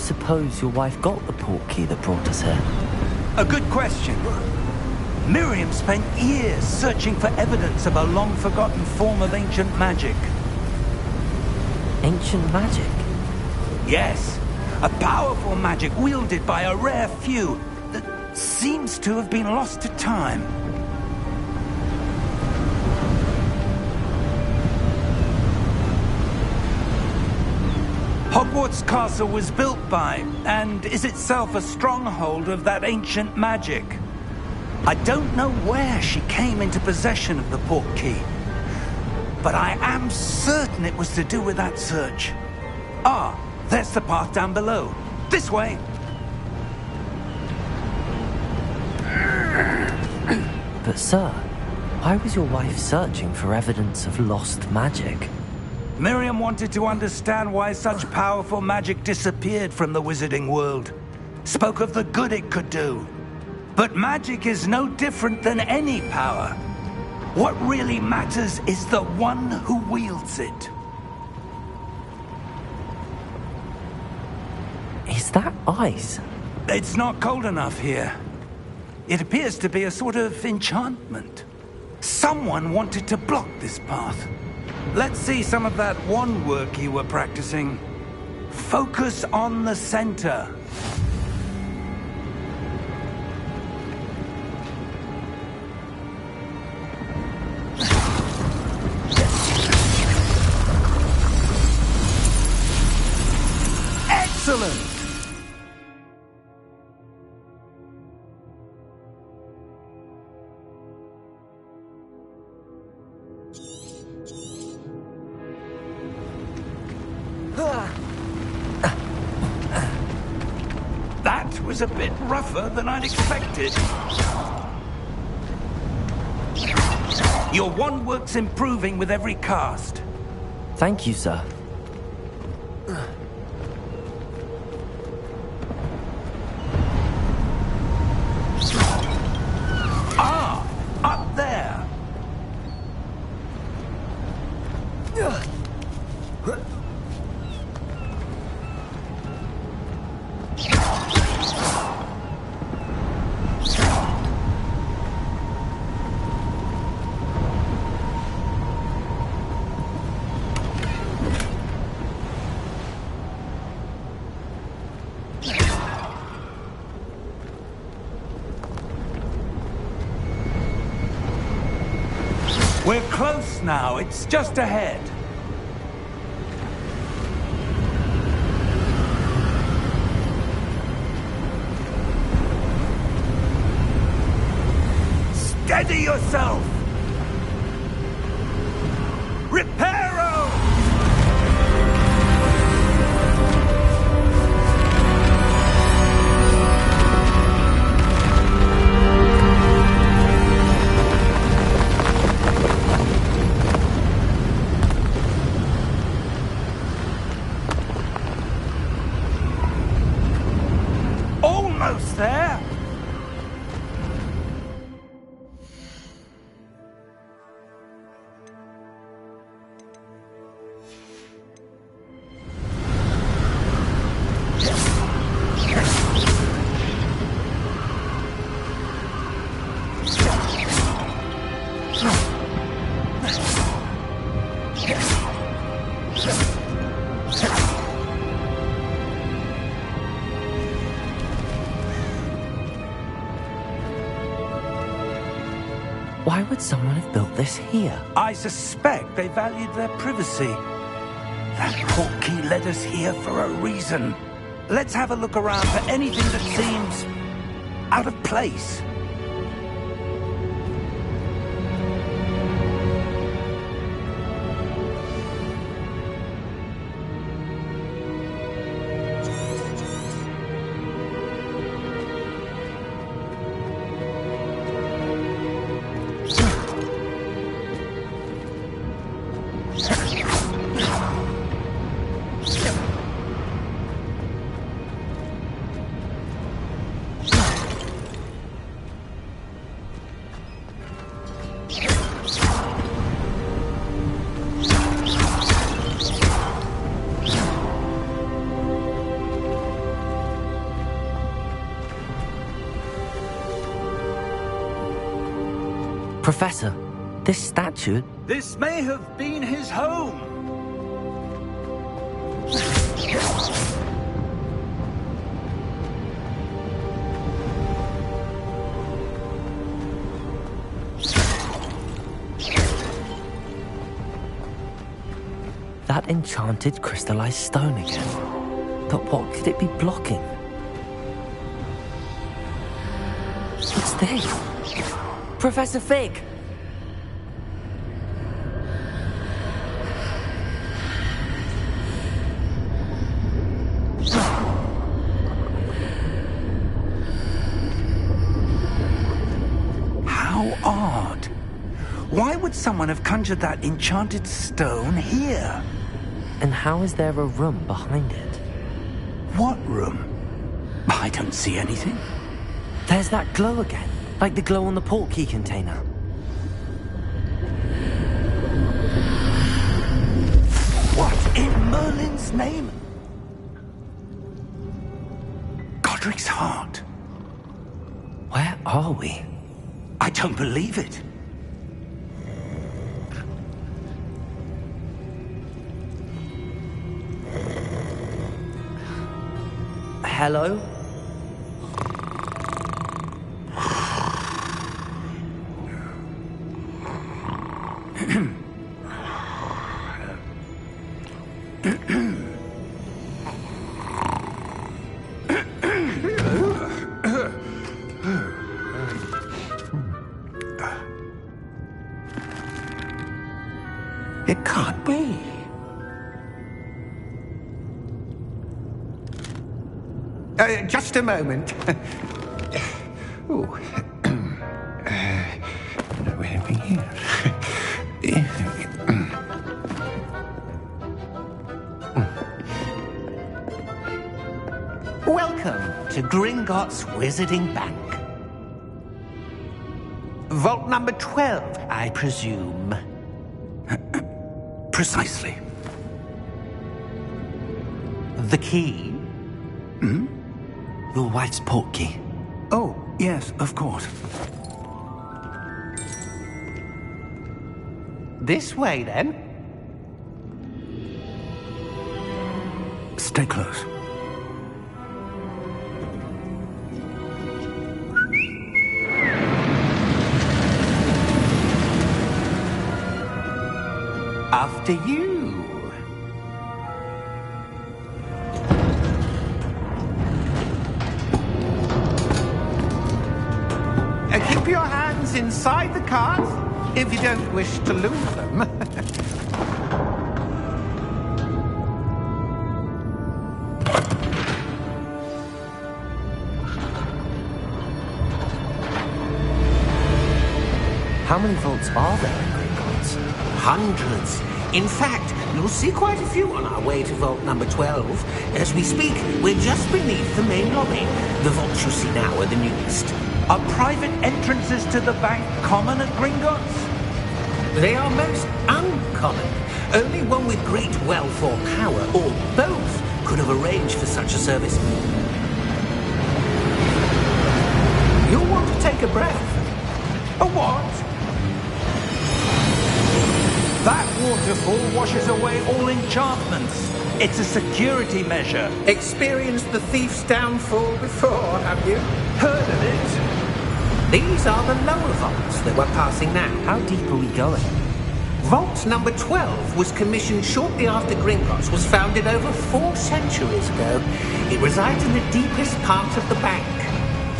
suppose your wife got the port key that brought us here? A good question. Miriam spent years searching for evidence of a long-forgotten form of ancient magic. Ancient magic? Yes, a powerful magic wielded by a rare few that seems to have been lost to time. Hogwarts Castle was built by, and is itself a stronghold of that ancient magic. I don't know where she came into possession of the port key, but I am certain it was to do with that search. Ah, there's the path down below. This way! But sir, why was your wife searching for evidence of lost magic? Miriam wanted to understand why such powerful magic disappeared from the wizarding world. Spoke of the good it could do. But magic is no different than any power. What really matters is the one who wields it. Is that ice? It's not cold enough here. It appears to be a sort of enchantment. Someone wanted to block this path. Let's see some of that wand work you were practicing. Focus on the center. Excellent! That was a bit rougher than I'd expected. Your wand work's improving with every cast. Thank you, sir. Ah! Up there! We're close now. It's just ahead. Steady yourself! Reparo! Almost there! Why would someone have built this here? I suspect they valued their privacy. That port key led us here for a reason. Let's have a look around for anything that seems out of place. Professor, this statue... This may have been his home. That enchanted crystallized stone again. But what could it be blocking? What's this? Professor Fig! How odd. Why would someone have conjured that enchanted stone here? And how is there a room behind it? What room? I don't see anything. There's that glow again, like the glow on the portkey container. What in Merlin's name? Godric's heart. Where are we? I don't believe it. Hello? It can't be. Just a moment. Oh. Anything here? Welcome to Gringotts Wizarding Bank. Vault number 12, I presume. Precisely. The key? Hmm? Your wife's portkey. Oh, yes, of course. This way, then. Stay close. After you. Keep your hands inside the cart if you don't wish to lose them. How many vaults are there in Gringotts? Hundreds. In fact, you'll see quite a few on our way to vault number 12. As we speak, we're just beneath the main lobby. The vaults you see now are the newest. Are private entrances to the bank common at Gringotts? They are most uncommon. Only one with great wealth or power, or both, could have arranged for such a service. You'll want to take a breath. A what? That waterfall washes away all enchantments. It's a security measure. Experienced the thief's downfall before, have you? Heard of it? These are the lower vaults that we're passing now. How deep are we going? Vault number 12 was commissioned shortly after Gringotts was founded over 4 centuries ago. It resides in the deepest part of the bank.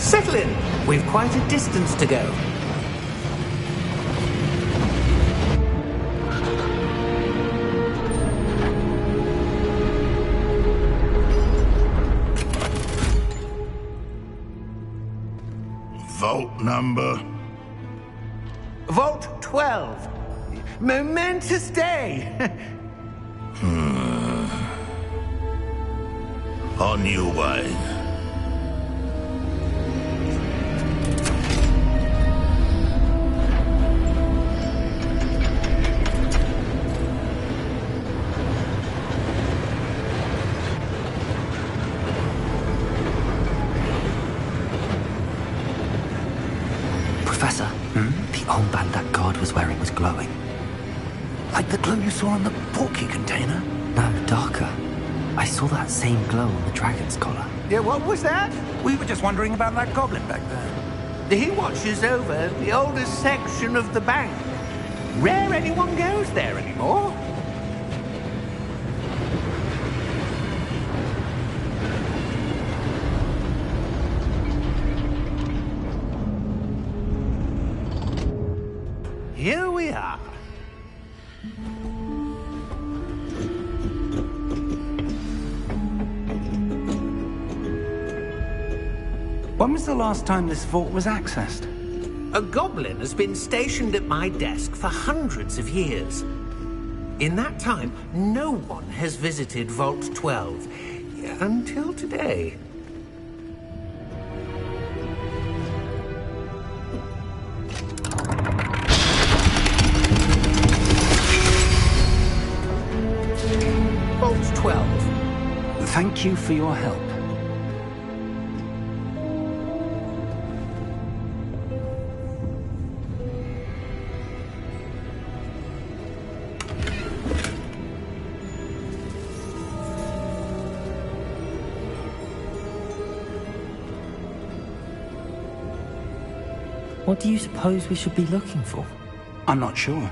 Settle in. We've quite a distance to go. Vault number? Vault 12. Momentous day. On you, wine. Professor, the armband that was glowing. Like the glow you saw in the portkey container? No, darker. I saw that same glow on the dragon's collar. Yeah, what was that? We were just wondering about that goblin back there. He watches over the oldest section of the bank. Rare anyone goes there anymore. Here we are. When was the last time this vault was accessed? A goblin has been stationed at my desk for hundreds of years. In that time, no one has visited Vault 12 until today. Vault 12. Thank you for your help. What do you suppose we should be looking for? I'm not sure.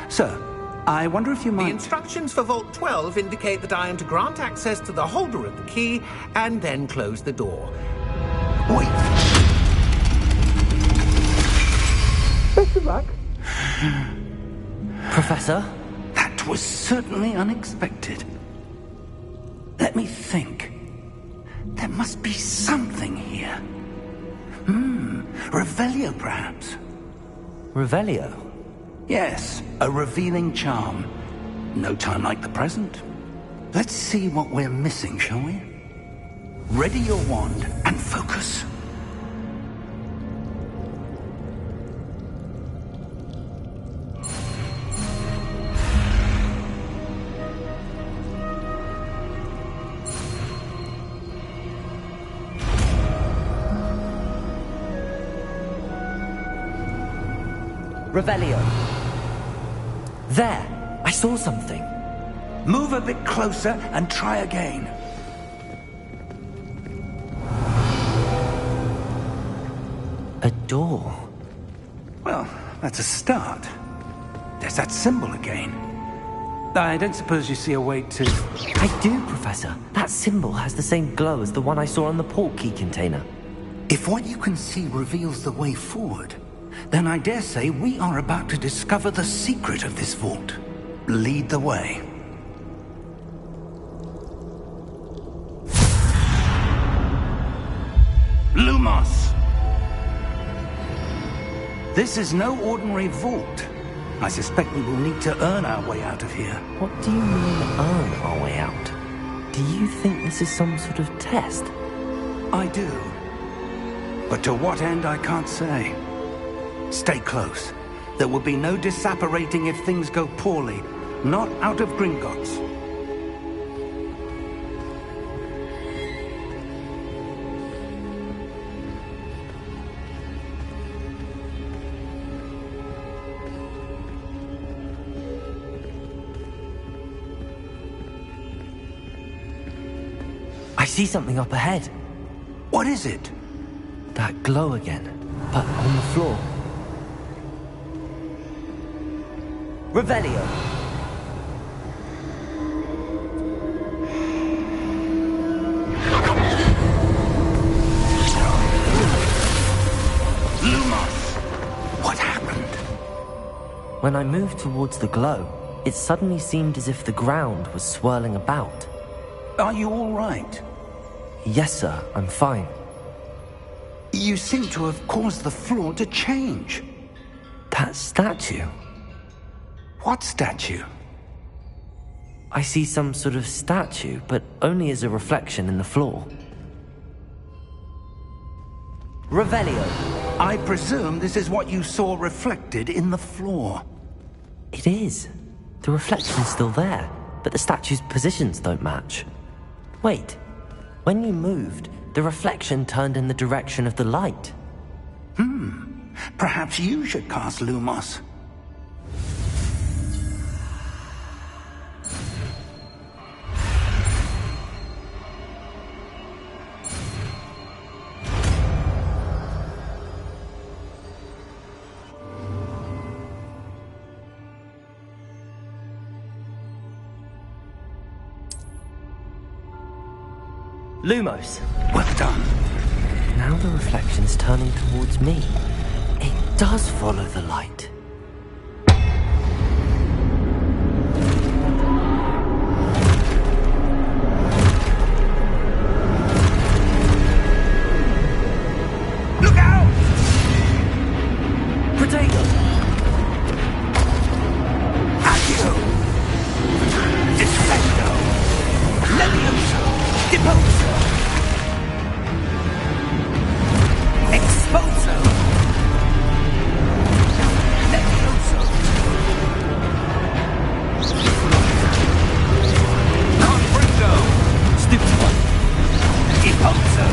Sir, I wonder if you The might... instructions for Vault 12 indicate that I am to grant access to the holder of the key and then close the door. Wait! Best of luck. Professor? That was certainly unexpected. Let me think. There must be something here. Revelio, perhaps? Revelio? Yes, a revealing charm. No time like the present. Let's see what we're missing, shall we? Ready your wand and focus. Revelio. There! I saw something. Move a bit closer and try again. A door. Well, that's a start. There's that symbol again. I don't suppose you see a way to... I do, Professor. That symbol has the same glow as the one I saw on the portkey container. If what you can see reveals the way forward, then I dare say we are about to discover the secret of this vault. Lead the way. Lumos! This is no ordinary vault. I suspect we will need to earn our way out of here. What do you mean, earn our way out? Do you think this is some sort of test? I do. But to what end, I can't say. Stay close. There will be no disapparating if things go poorly. Not out of Gringotts. I see something up ahead. What is it? That glow again, but on the floor. Revelio. Lumos! What happened? When I moved towards the glow, it suddenly seemed as if the ground was swirling about. Are you all right? Yes, sir, I'm fine. You seem to have caused the floor to change. That statue. What statue? I see some sort of statue, but only as a reflection in the floor. Revelio. I presume this is what you saw reflected in the floor. It is. The reflection's still there, but the statue's positions don't match. Wait. When you moved, the reflection turned in the direction of the light. Perhaps you should cast Lumos. Lumos. Well done. Now the reflection's turning towards me. It does follow the light. Look out! Potato! Accio! Descendo! Levioso! Deposo! Exposo! Levioso! Confringo! Stupefy! Deposo!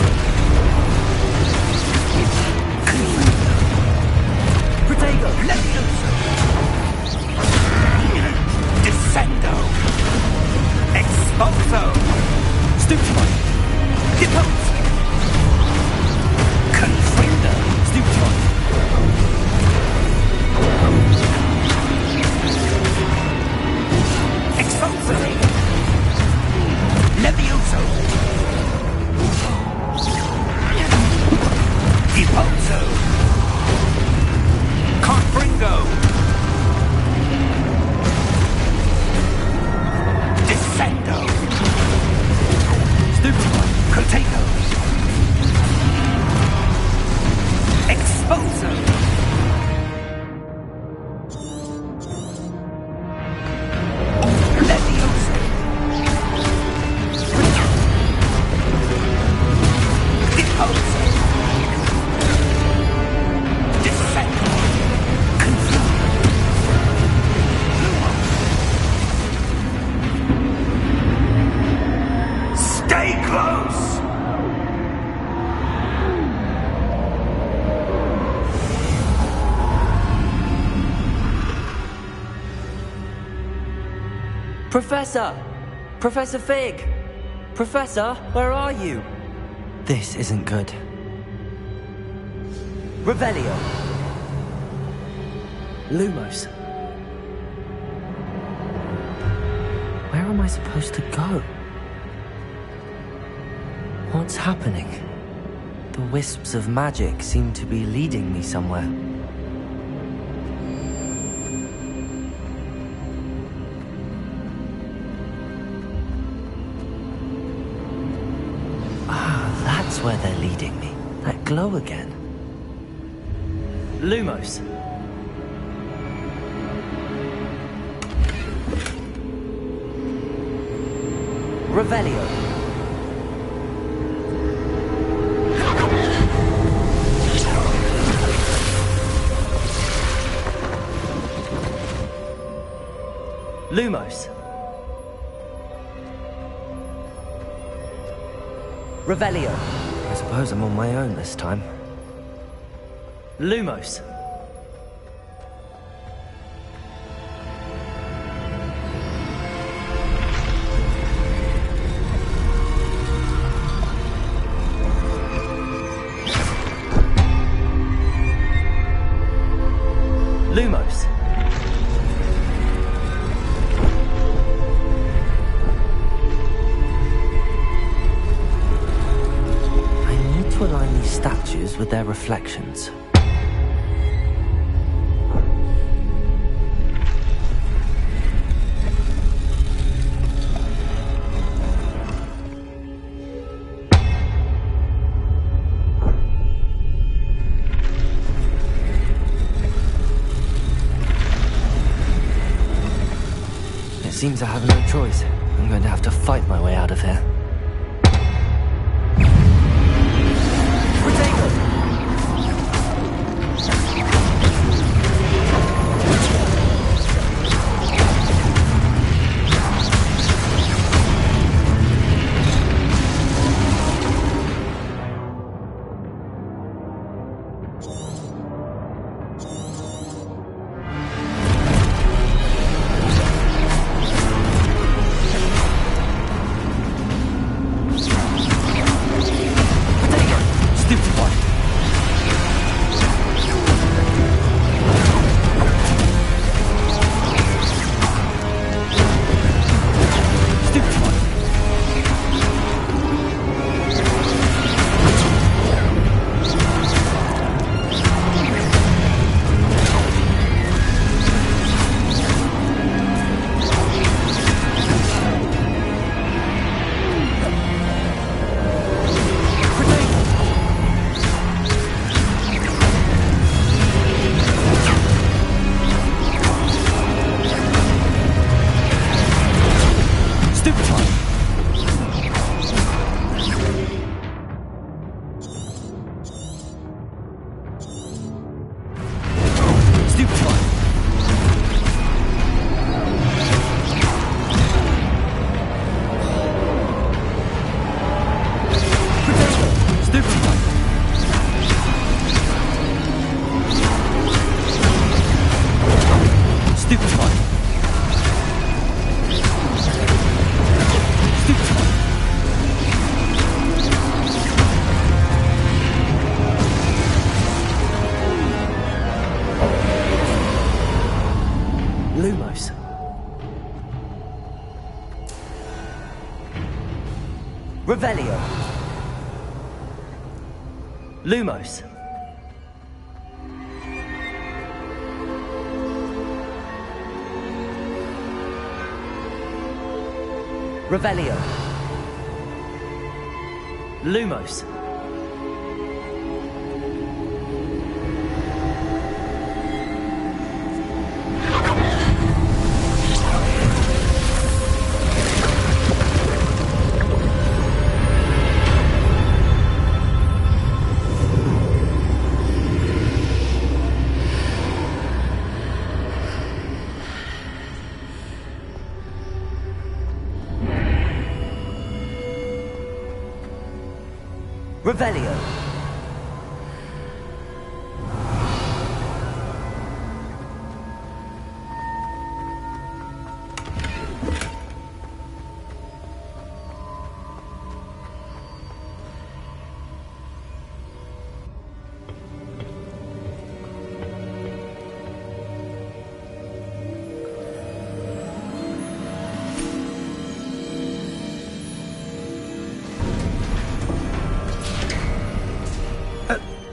Potato! Levioso! Descendo! Exposo! Stupefy! Deposo! Confringo! Stupefy! Exposo! Levioso! Deposo! Confringo! Descendo! Stupefy! Potato! Exposo! Levioso! Deposo! Descendo! Stay close! Professor! Professor Fig! Professor, where are you? This isn't good. Revelio! Lumos! Where am I supposed to go? What's happening? The wisps of magic seem to be leading me somewhere. That's where they're leading me. That glow again. Lumos. Revelio. Lumos. Revelio. I suppose I'm on my own this time. Lumos. Lumos. To align these statues with their reflections. It seems I have no choice. I'm going to have to fight my way out of here. Lumos. Revelio. Lumos. Revelio. Lumos. Revelio.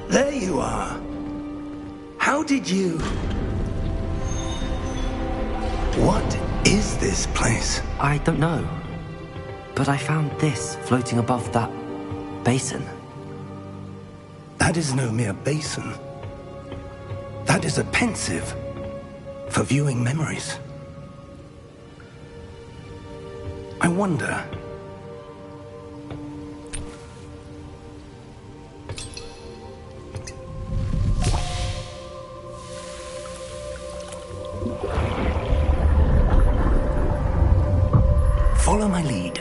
There you are. How did you... What is this place? I don't know. But I found this floating above that basin. That is no mere basin. That is a pensive for viewing memories. I wonder... Follow my lead.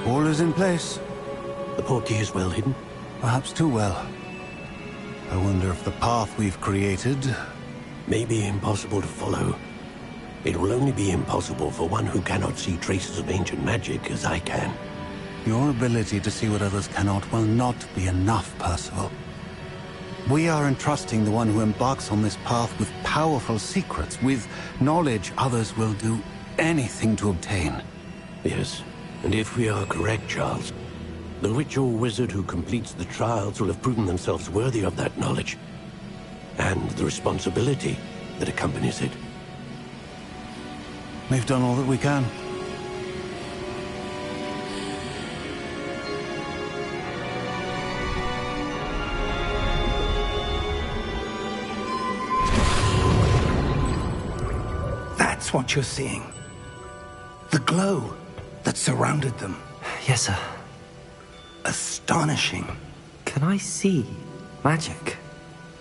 All is in place. The portkey is well hidden. Perhaps too well. I wonder if the path we've created... May be impossible to follow. It will only be impossible for one who cannot see traces of ancient magic as I can. Your ability to see what others cannot will not be enough, Percival. We are entrusting the one who embarks on this path with powerful secrets, with knowledge others will do anything to obtain. Yes, and if we are correct, Charles, the witch or wizard who completes the trials will have proven themselves worthy of that knowledge, and the responsibility that accompanies it. We've done all that we can. That's what you're seeing. The glow that surrounded them. Yes, sir. Astonishing. Can I see magic?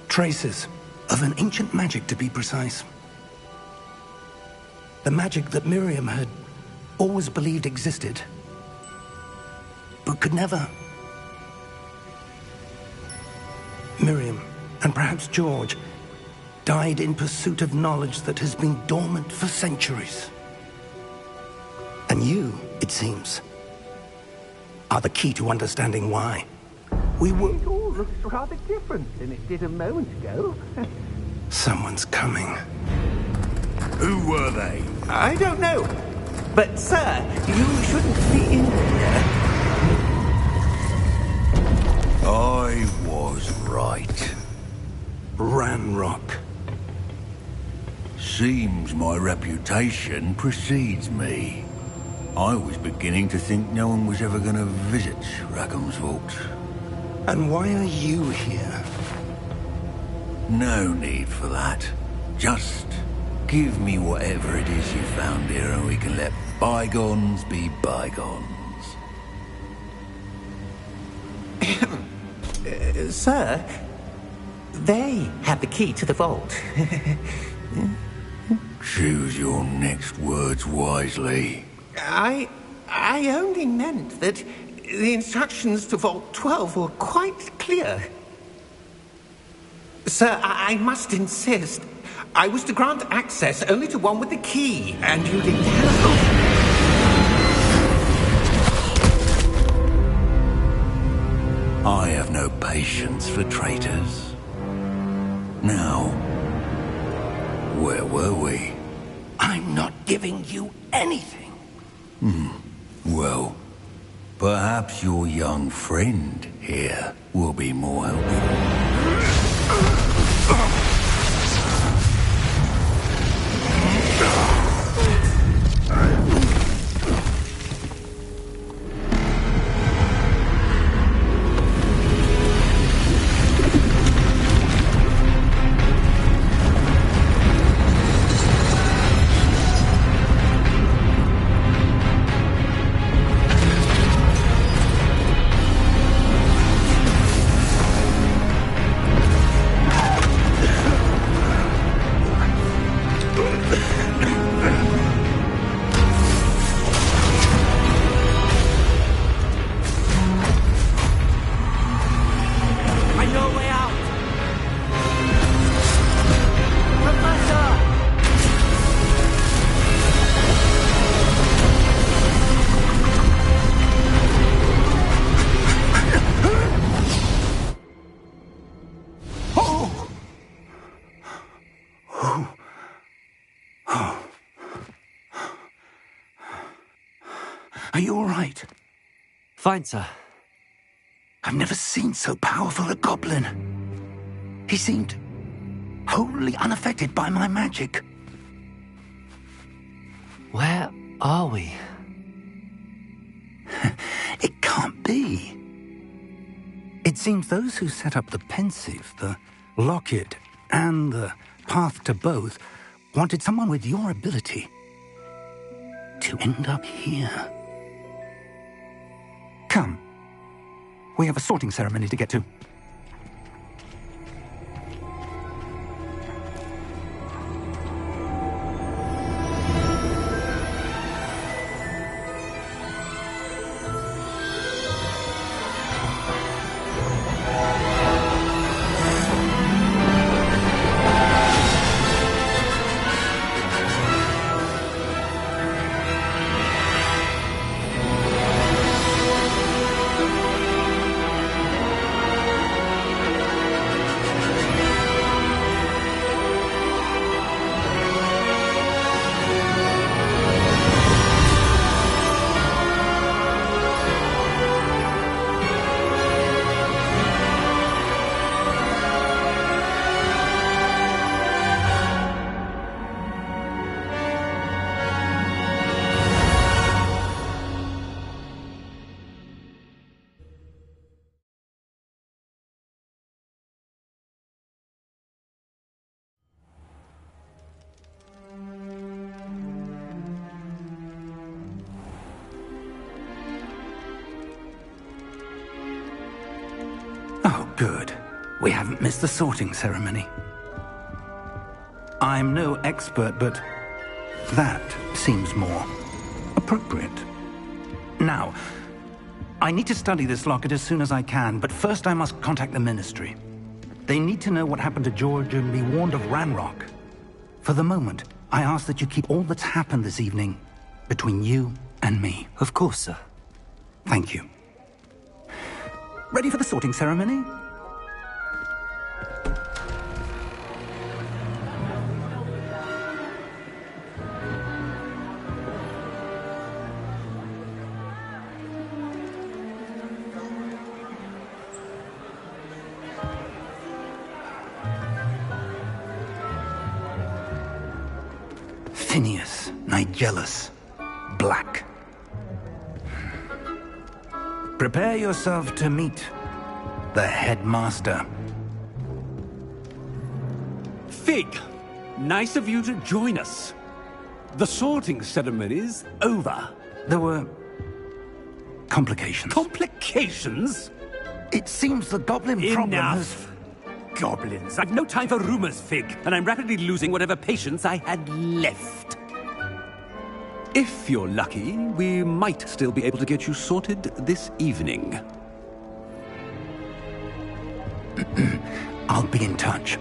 Traces of an ancient magic, to be precise. The magic that Miriam had always believed existed, but could never. Miriam, and perhaps George, died in pursuit of knowledge that has been dormant for centuries. And you, it seems, are the key to understanding why. We were... It all looks rather different than it did a moment ago. Someone's coming. Who were they? I don't know. But, sir, you shouldn't be in here. I was right. Ranrock. Seems my reputation precedes me. I was beginning to think no one was ever going to visit Rackham's vault. And why are you here? No need for that. Just give me whatever it is you found here and we can let bygones be bygones. Sir, they have the key to the vault. Choose your next words wisely. I only meant that the instructions to Vault 12 were quite clear. Sir, I must insist. I was to grant access only to one with the key, and you didn't have... I have no patience for traitors. Now, where were we? I'm not giving you anything. Well, perhaps your young friend here will be more helpful. Are you all right? Fine, sir. I've never seen so powerful a goblin. He seemed wholly unaffected by my magic. Where are we? It can't be. It seems those who set up the pensive, the locket, and the path to both wanted someone with your ability to end up here. Come. We have a sorting ceremony to get to. Oh, good. We haven't missed the sorting ceremony. I'm no expert, but that seems more appropriate. Now, I need to study this locket as soon as I can, but first I must contact the Ministry. They need to know what happened to George and be warned of Ranrock. For the moment, I ask that you keep all that's happened this evening between you and me. Of course, sir. Thank you. Ready for the sorting ceremony? Phineas, Nigellus, Black. Prepare yourself to meet the headmaster. Fig, nice of you to join us. The sorting ceremony's over. There were complications. Complications? It seems the goblin problem has... Enough. Goblins. I've no time for rumors, Fig, and I'm rapidly losing whatever patience I had left. If you're lucky, we might still be able to get you sorted this evening. I'll be in touch.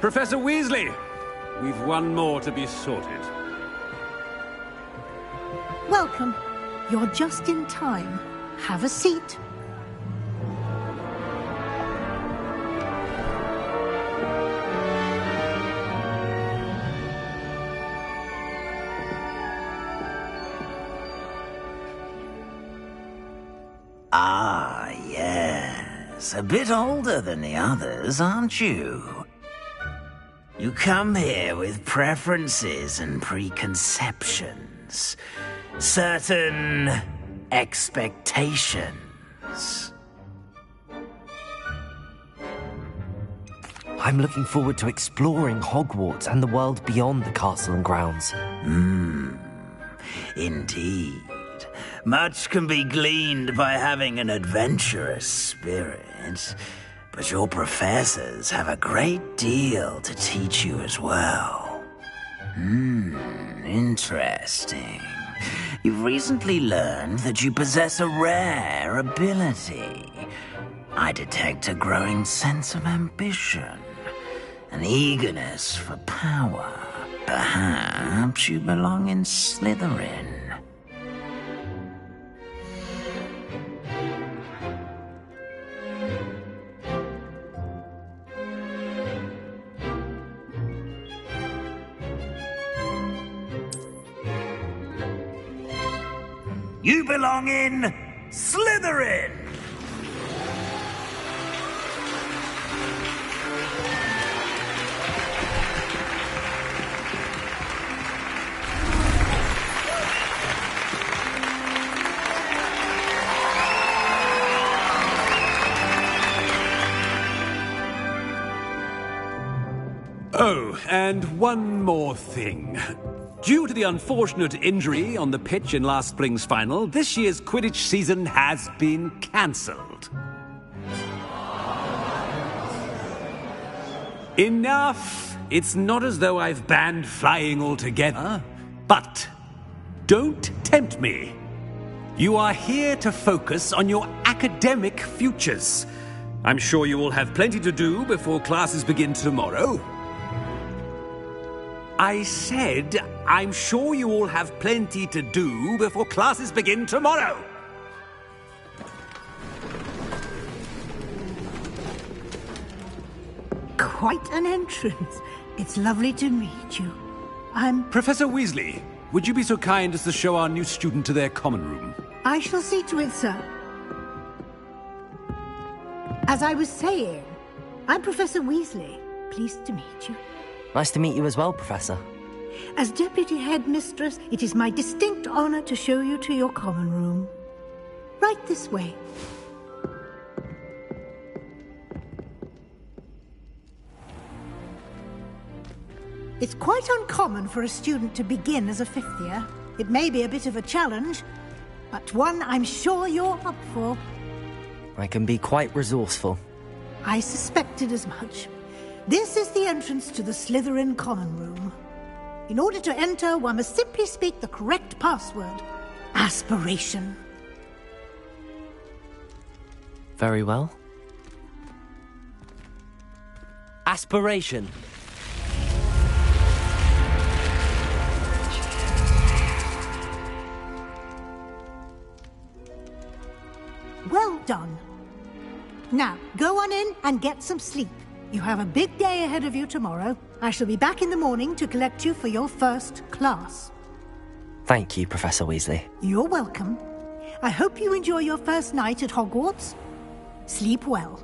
Professor Weasley, we've one more to be sorted. Welcome. You're just in time. Have a seat. Ah, yes. A bit older than the others, aren't you? You come here with preferences and preconceptions. Certain expectations. I'm looking forward to exploring Hogwarts and the world beyond the castle and grounds. Indeed. Much can be gleaned by having an adventurous spirit, but your professors have a great deal to teach you as well. Interesting. You've recently learned that you possess a rare ability. I detect a growing sense of ambition, an eagerness for power. Perhaps you belong in Slytherin. You belong in Slytherin! Oh, and one more thing. Due to the unfortunate injury on the pitch in last spring's final, this year's Quidditch season has been cancelled. Enough! It's not as though I've banned flying altogether, but don't tempt me. You are here to focus on your academic futures. I'm sure you will have plenty to do before classes begin tomorrow. I said, I'm sure you all have plenty to do before classes begin tomorrow. Quite an entrance. It's lovely to meet you. Professor Weasley, would you be so kind as to show our new student to their common room? I shall see to it, sir. As I was saying, I'm Professor Weasley. Pleased to meet you. Nice to meet you as well, Professor. As Deputy Headmistress, it is my distinct honor to show you to your common room. Right this way. It's quite uncommon for a student to begin as a fifth year. It may be a bit of a challenge, but one I'm sure you're up for. I can be quite resourceful. I suspected as much. This is the entrance to the Slytherin common room. In order to enter, one must simply speak the correct password. Aspiration. Very well. Aspiration. Well done. Now, go on in and get some sleep. You have a big day ahead of you tomorrow. I shall be back in the morning to collect you for your first class. Thank you, Professor Weasley. You're welcome. I hope you enjoy your first night at Hogwarts. Sleep well.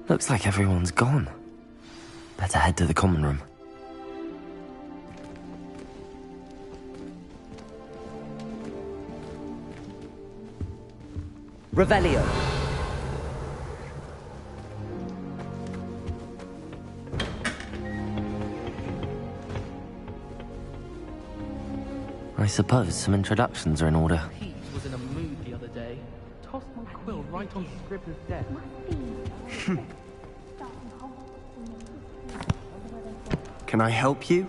Looks like everyone's gone. But better head to the common room. Revelio. I suppose some introductions are in order. Pete was in a mood the other day. Tossed my quill right on Scribner's desk. Can I help you?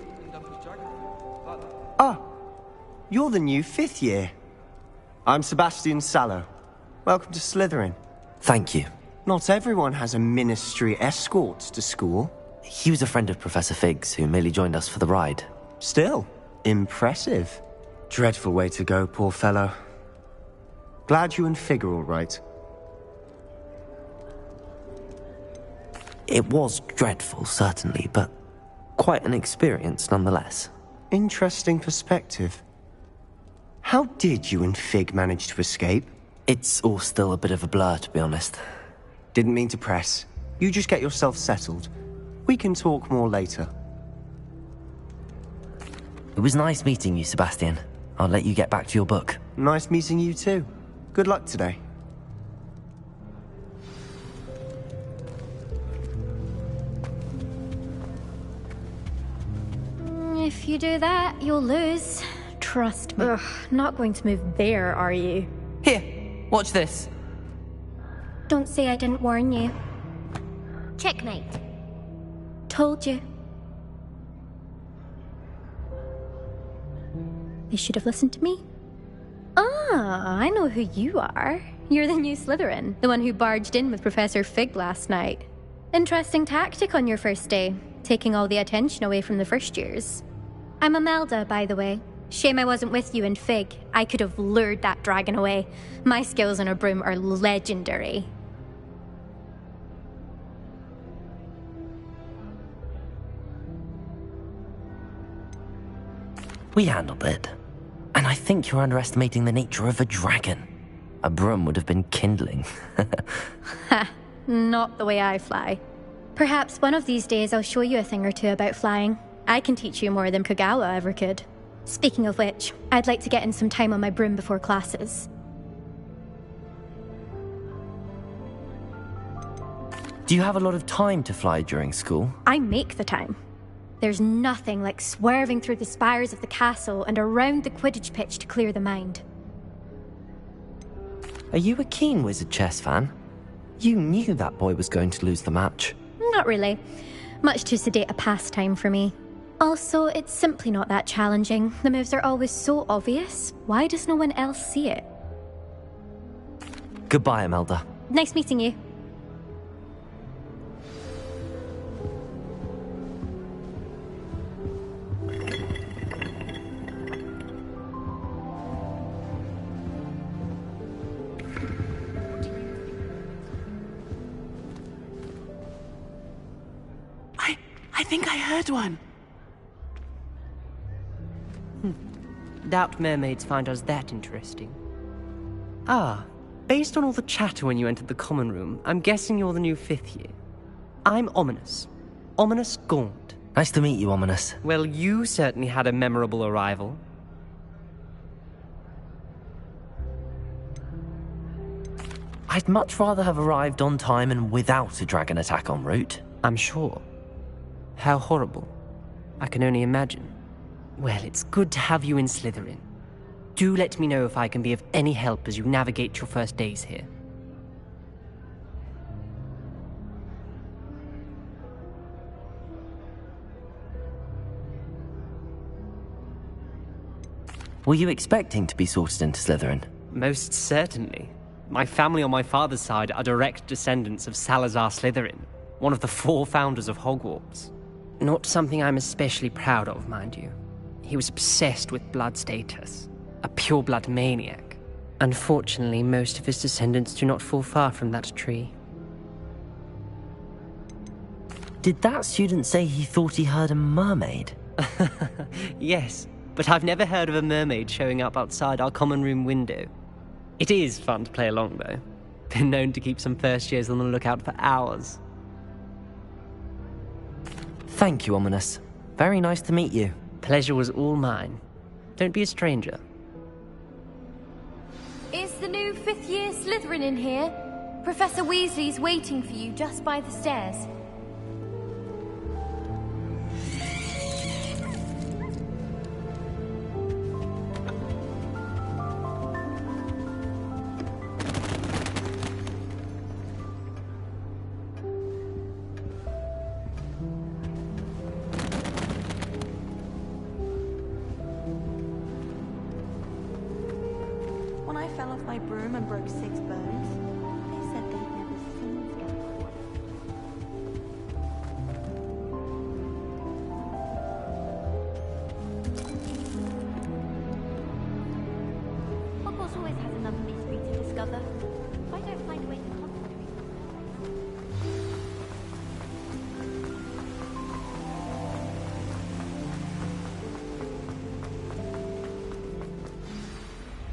Ah, you're the new 5th year. I'm Sebastian Sallow. Welcome to Slytherin. Thank you. Not everyone has a ministry escort to school. He was a friend of Professor Fig's who merely joined us for the ride. Still, impressive. Dreadful way to go, poor fellow. Glad you and Fig are all right. It was dreadful, certainly, but quite an experience nonetheless. Interesting perspective. How did you and Fig manage to escape? It's all still a bit of a blur, to be honest. Didn't mean to press. You just get yourself settled. We can talk more later. It was nice meeting you, Sebastian. I'll let you get back to your book. Nice meeting you too. Good luck today. If you do that, you'll lose. Trust me. Ugh, not going to move there, are you? Here, watch this. Don't say I didn't warn you. Checkmate. Told you. They should have listened to me. Ah, I know who you are. You're the new Slytherin, the one who barged in with Professor Fig last night. Interesting tactic on your first day, taking all the attention away from the first years. I'm Imelda, by the way. Shame I wasn't with you in Fig. I could have lured that dragon away. My skills on a broom are legendary. We handled it. And I think you're underestimating the nature of a dragon. A broom would have been kindling. Ha, not the way I fly. Perhaps one of these days I'll show you a thing or two about flying. I can teach you more than Kogawa ever could. Speaking of which, I'd like to get in some time on my broom before classes. Do you have a lot of time to fly during school? I make the time. There's nothing like swerving through the spires of the castle and around the Quidditch pitch to clear the mind. Are you a keen Wizard chess fan? You knew that boy was going to lose the match. Not really. Much too sedate a pastime for me. Also, it's simply not that challenging. The moves are always so obvious. Why does no one else see it? Goodbye, Imelda. Nice meeting you. I think I heard one. Doubt mermaids find us that interesting. Ah, based on all the chatter when you entered the common room, I'm guessing you're the new 5th year. I'm Ominous. Ominous Gaunt. Nice to meet you, Ominous. Well, you certainly had a memorable arrival. I'd much rather have arrived on time and without a dragon attack en route. I'm sure. How horrible. I can only imagine. Well, it's good to have you in Slytherin. Do let me know if I can be of any help as you navigate your first days here. Were you expecting to be sorted into Slytherin? Most certainly. My family on my father's side are direct descendants of Salazar Slytherin, one of the 4 founders of Hogwarts. Not something I'm especially proud of, mind you. He was obsessed with blood status, a pure-blood maniac. Unfortunately, most of his descendants do not fall far from that tree. Did that student say he thought he heard a mermaid? Yes, but I've never heard of a mermaid showing up outside our common room window. It is fun to play along, though. Been known to keep some first years on the lookout for hours. Thank you, Ominous. Very nice to meet you. Pleasure was all mine. Don't be a stranger. Is the new fifth-year Slytherin in here? Professor Weasley's waiting for you just by the stairs. When I fell off my broom and broke 6 bones, they said they'd never seen scaffolding. Hogwarts always has another mystery to discover. If I don't find a way to concentrate.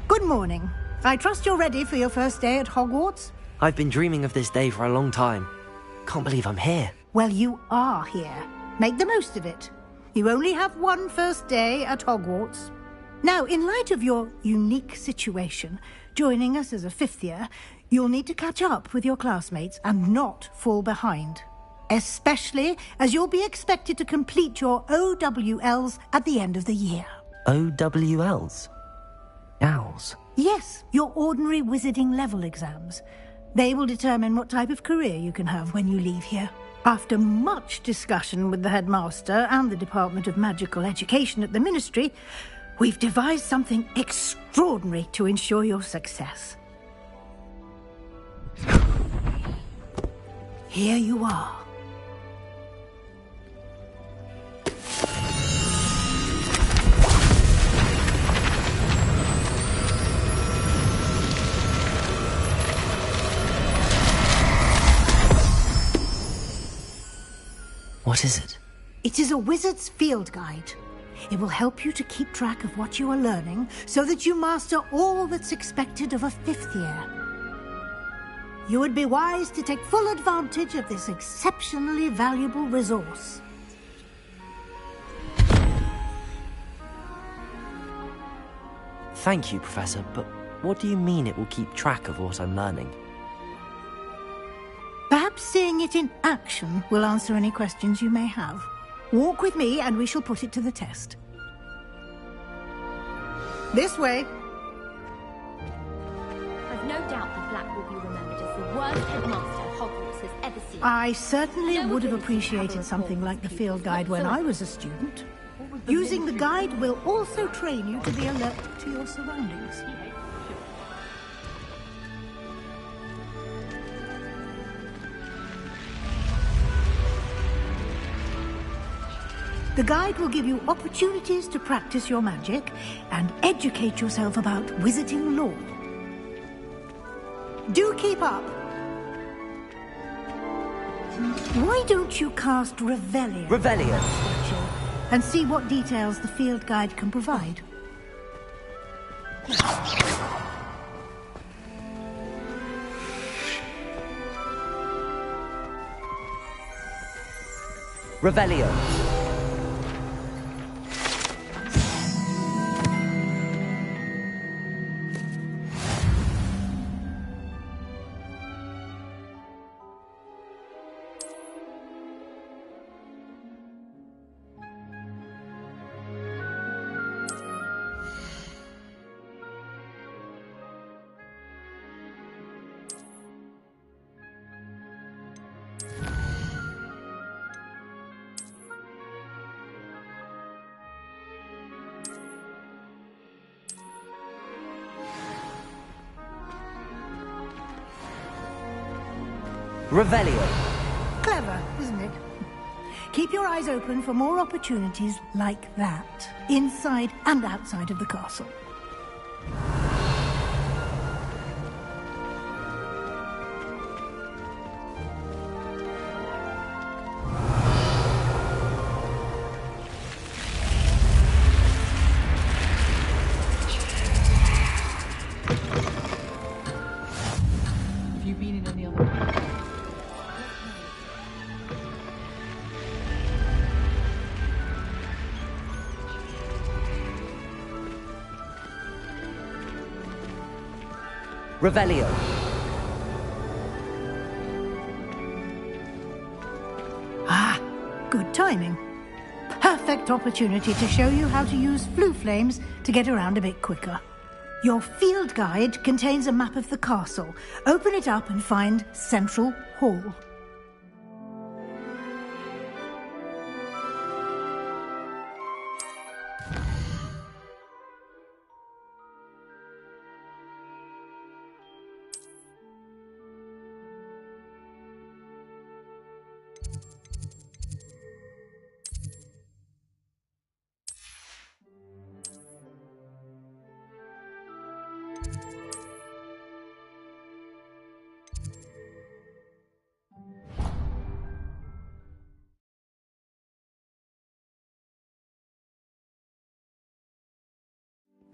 Good morning. I trust you're ready for your first day at Hogwarts? I've been dreaming of this day for a long time. Can't believe I'm here. Well, you are here. Make the most of it. You only have one first day at Hogwarts. Now, in light of your unique situation, joining us as a fifth year, you'll need to catch up with your classmates and not fall behind. Especially as you'll be expected to complete your OWLs at the end of the year. OWLs? Owls? Yes, your ordinary wizarding level exams. They will determine what type of career you can have when you leave here. After much discussion with the headmaster and the Department of Magical Education at the Ministry, we've devised something extraordinary to ensure your success. Here you are. What is it? It is a wizard's field guide. It will help you to keep track of what you are learning so that you master all that's expected of a fifth year. You would be wise to take full advantage of this exceptionally valuable resource. Thank you, Professor, but what do you mean it will keep track of what I'm learning? Perhaps seeing it in action will answer any questions you may have. Walk with me and we shall put it to the test. This way. I've no doubt that Black will be remembered as the worst headmaster Hogwarts has ever seen. I certainly would have appreciated something like the field guide when I was a student. Using the guide will also train you to be alert to your surroundings. The guide will give you opportunities to practice your magic and educate yourself about wizarding lore. Do keep up. Why don't you cast Revelio? Revelio. And see what details the field guide can provide. Revelio. Revelio. Clever, isn't it? Keep your eyes open for more opportunities like that, inside and outside of the castle. Have you been in any other... Revelio. Ah, good timing. Perfect opportunity to show you how to use flue flames to get around a bit quicker. Your field guide contains a map of the castle. Open it up and find Central Hall.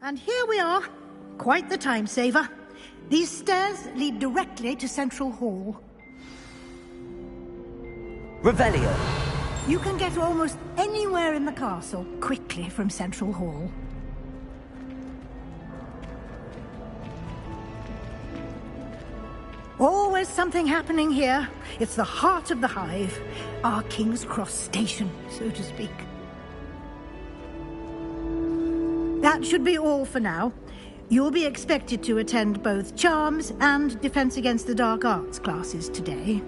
And here we are. Quite the time saver. These stairs lead directly to Central Hall. Revelio. You can get almost anywhere in the castle quickly from Central Hall. Always something happening here. It's the heart of the hive. Our King's Cross station, so to speak. That should be all for now. You'll be expected to attend both Charms and Defense Against the Dark Arts classes today.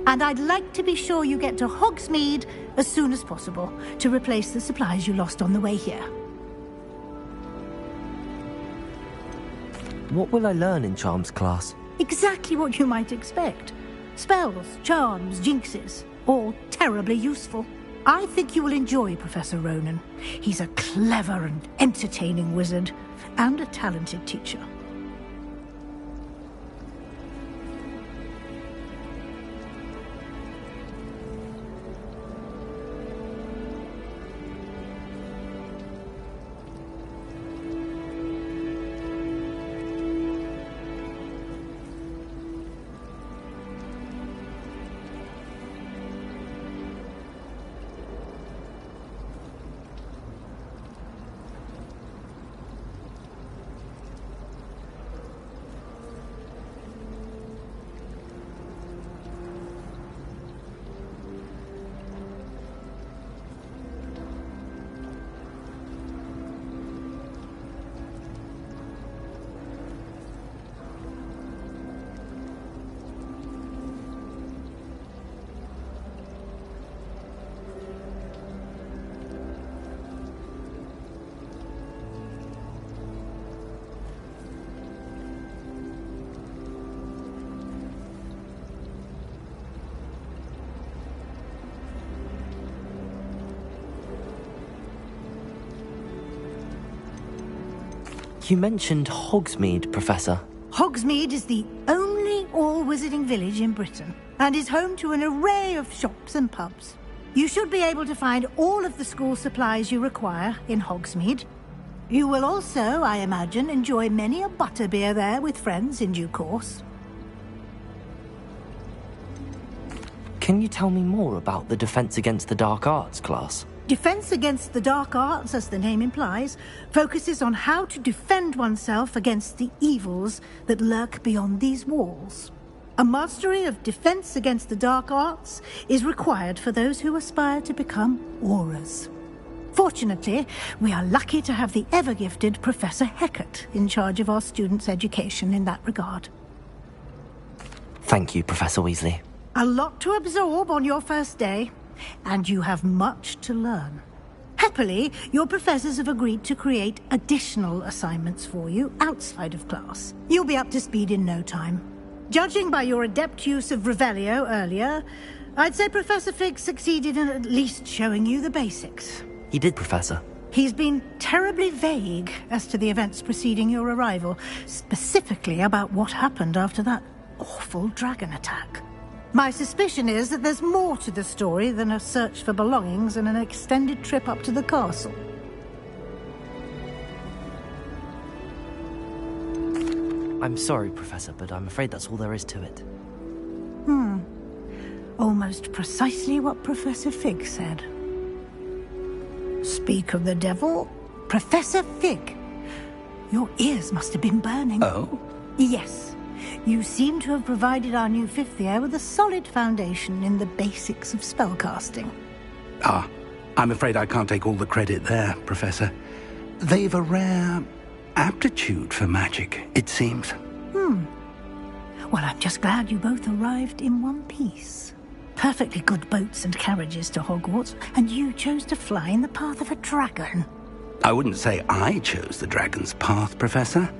And I'd like to be sure you get to Hogsmeade as soon as possible to replace the supplies you lost on the way here. What will I learn in Charms class? Exactly what you might expect. Spells, charms, jinxes, all terribly useful. I think you will enjoy Professor Ronan. He's a clever and entertaining wizard, and a talented teacher. You mentioned Hogsmeade, Professor. Hogsmeade is the only all-wizarding village in Britain, and is home to an array of shops and pubs. You should be able to find all of the school supplies you require in Hogsmeade. You will also, I imagine, enjoy many a butterbeer there with friends in due course. Can you tell me more about the Defense Against the Dark Arts class? Defense Against the Dark Arts, as the name implies, focuses on how to defend oneself against the evils that lurk beyond these walls. A mastery of Defense Against the Dark Arts is required for those who aspire to become Aurors. Fortunately, we are lucky to have the ever-gifted Professor Hecat in charge of our students' education in that regard. Thank you, Professor Weasley. A lot to absorb on your first day, and you have much to learn. Happily, your professors have agreed to create additional assignments for you outside of class. You'll be up to speed in no time. Judging by your adept use of Revelio earlier, I'd say Professor Fig succeeded in at least showing you the basics. He did, Professor. He's been terribly vague as to the events preceding your arrival, specifically about what happened after that awful dragon attack. My suspicion is that there's more to the story than a search for belongings and an extended trip up to the castle. I'm sorry, Professor, but I'm afraid that's all there is to it. Almost precisely what Professor Fig said. Speak of the devil, Professor Fig. Your ears must have been burning. Oh? Yes. You seem to have provided our new fifth year with a solid foundation in the basics of spellcasting. Ah, I'm afraid I can't take all the credit there, Professor. They've a rare aptitude for magic, it seems. Well, I'm just glad you both arrived in one piece. Perfectly good boats and carriages to Hogwarts, and you chose to fly in the path of a dragon. I wouldn't say I chose the dragon's path, Professor.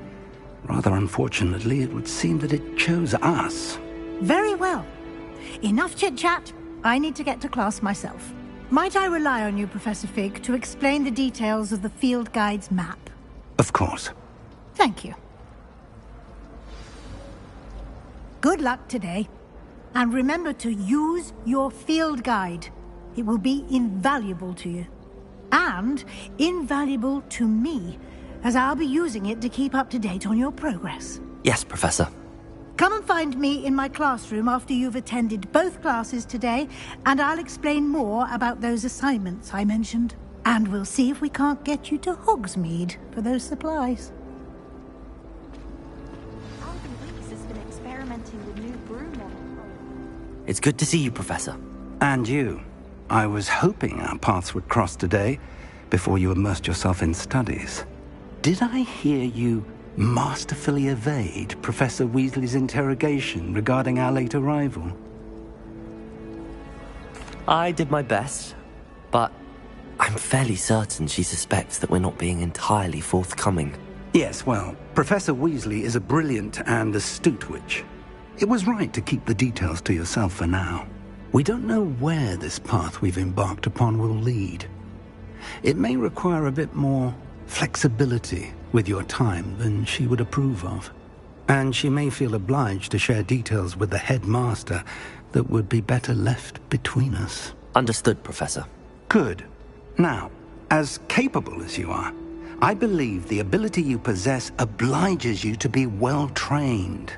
Rather unfortunately, it would seem that it chose us. Very well. Enough chit-chat. I need to get to class myself. Might I rely on you, Professor Fig, to explain the details of the field guide's map? Of course. Thank you. Good luck today. And remember to use your field guide. It will be invaluable to you. And invaluable to me, as I'll be using it to keep up to date on your progress. Yes, Professor. Come and find me in my classroom after you've attended both classes today, and I'll explain more about those assignments I mentioned. And we'll see if we can't get you to Hogsmeade for those supplies. It's good to see you, Professor. And you. I was hoping our paths would cross today, before you immersed yourself in studies. Did I hear you masterfully evade Professor Weasley's interrogation regarding our late arrival? I did my best, but I'm fairly certain she suspects that we're not being entirely forthcoming. Yes, well, Professor Weasley is a brilliant and astute witch. It was right to keep the details to yourself for now. We don't know where this path we've embarked upon will lead. It may require a bit more flexibility with your time than she would approve of. And she may feel obliged to share details with the headmaster that would be better left between us. Understood, Professor. Good. Now, as capable as you are, I believe the ability you possess obliges you to be well-trained.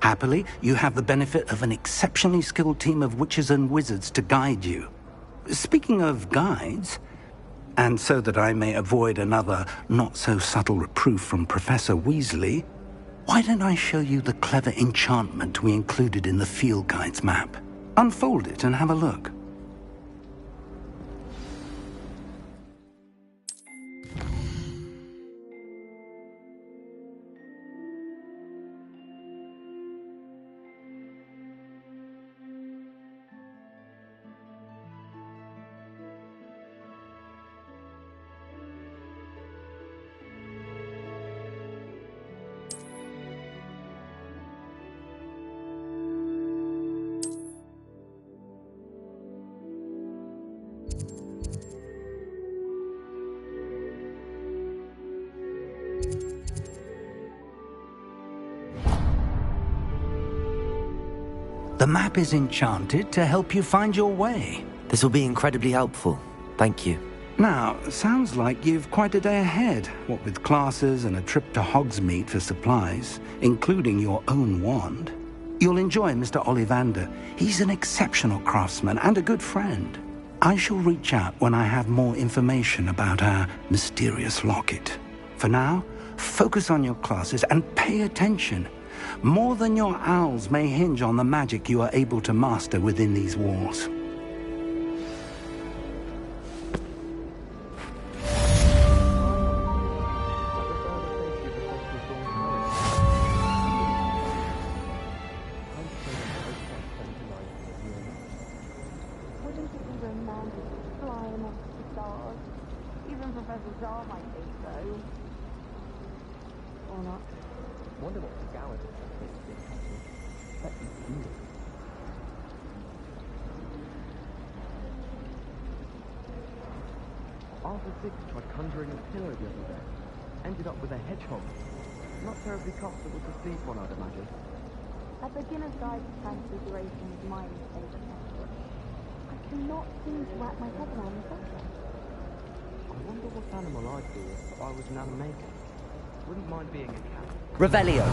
Happily, you have the benefit of an exceptionally skilled team of witches and wizards to guide you. Speaking of guides, and so that I may avoid another not-so-subtle reproof from Professor Weasley, why don't I show you the clever enchantment we included in the field guide's map? Unfold it and have a look. The map is enchanted to help you find your way. This will be incredibly helpful. Thank you. Now, sounds like you've quite a day ahead, what with classes and a trip to Hogsmeade for supplies, including your own wand. You'll enjoy Mr. Ollivander. He's an exceptional craftsman and a good friend. I shall reach out when I have more information about our mysterious locket. For now, focus on your classes and pay attention. More than your owls may hinge on the magic you are able to master within these walls. Arthur Six tried conjuring a pillar the other day. Ended up with a hedgehog. Not terribly comfortable to sleep on, I'd imagine. A beginner's guide to transfiguration is my favourite textbook. I cannot seem to wrap my head around the subject. I wonder what animal I'd be if I was an animator. Wouldn't mind being a cat. Revelio.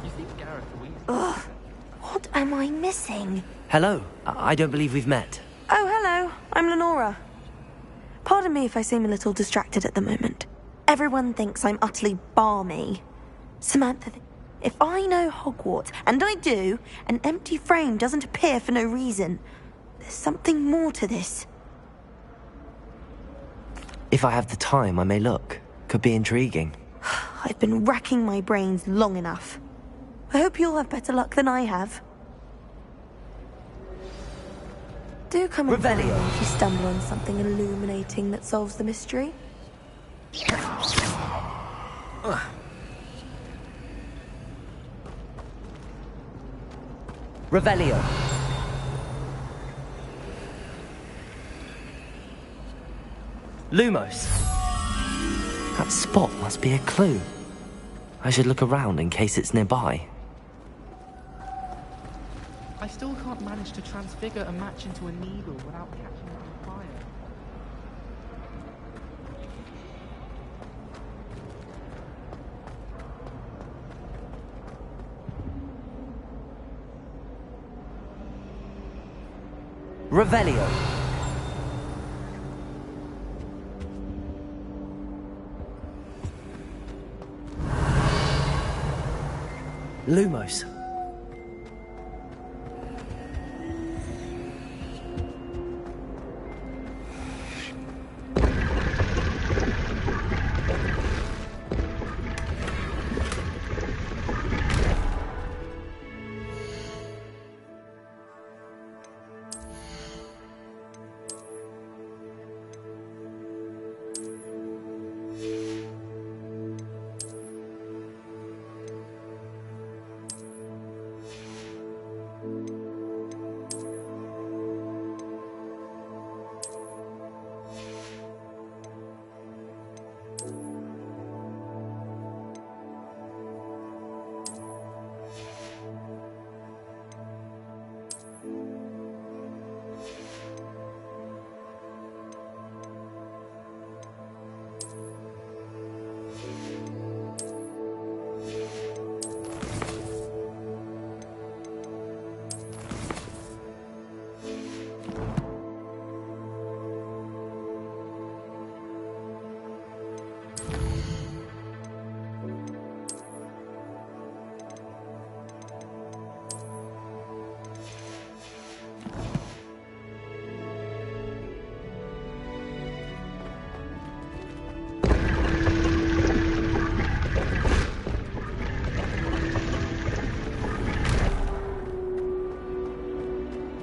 You see Gareth Weasley? Ugh, what am I missing? Hello. I don't believe we've met. Oh, hello. I'm Lenora. Pardon me if I seem a little distracted at the moment. Everyone thinks I'm utterly balmy. Samantha, if I know Hogwarts, and I do, an empty frame doesn't appear for no reason. There's something more to this. If I have the time, I may look. Could be intriguing. I've been racking my brains long enough. I hope you'll have better luck than I have. Do come and find me if you stumble on something illuminating that solves the mystery. Revelio. Lumos. That spot must be a clue. I should look around in case it's nearby. I still can't manage to transfigure a match into a needle without catching it on fire. Revelio. Lumos.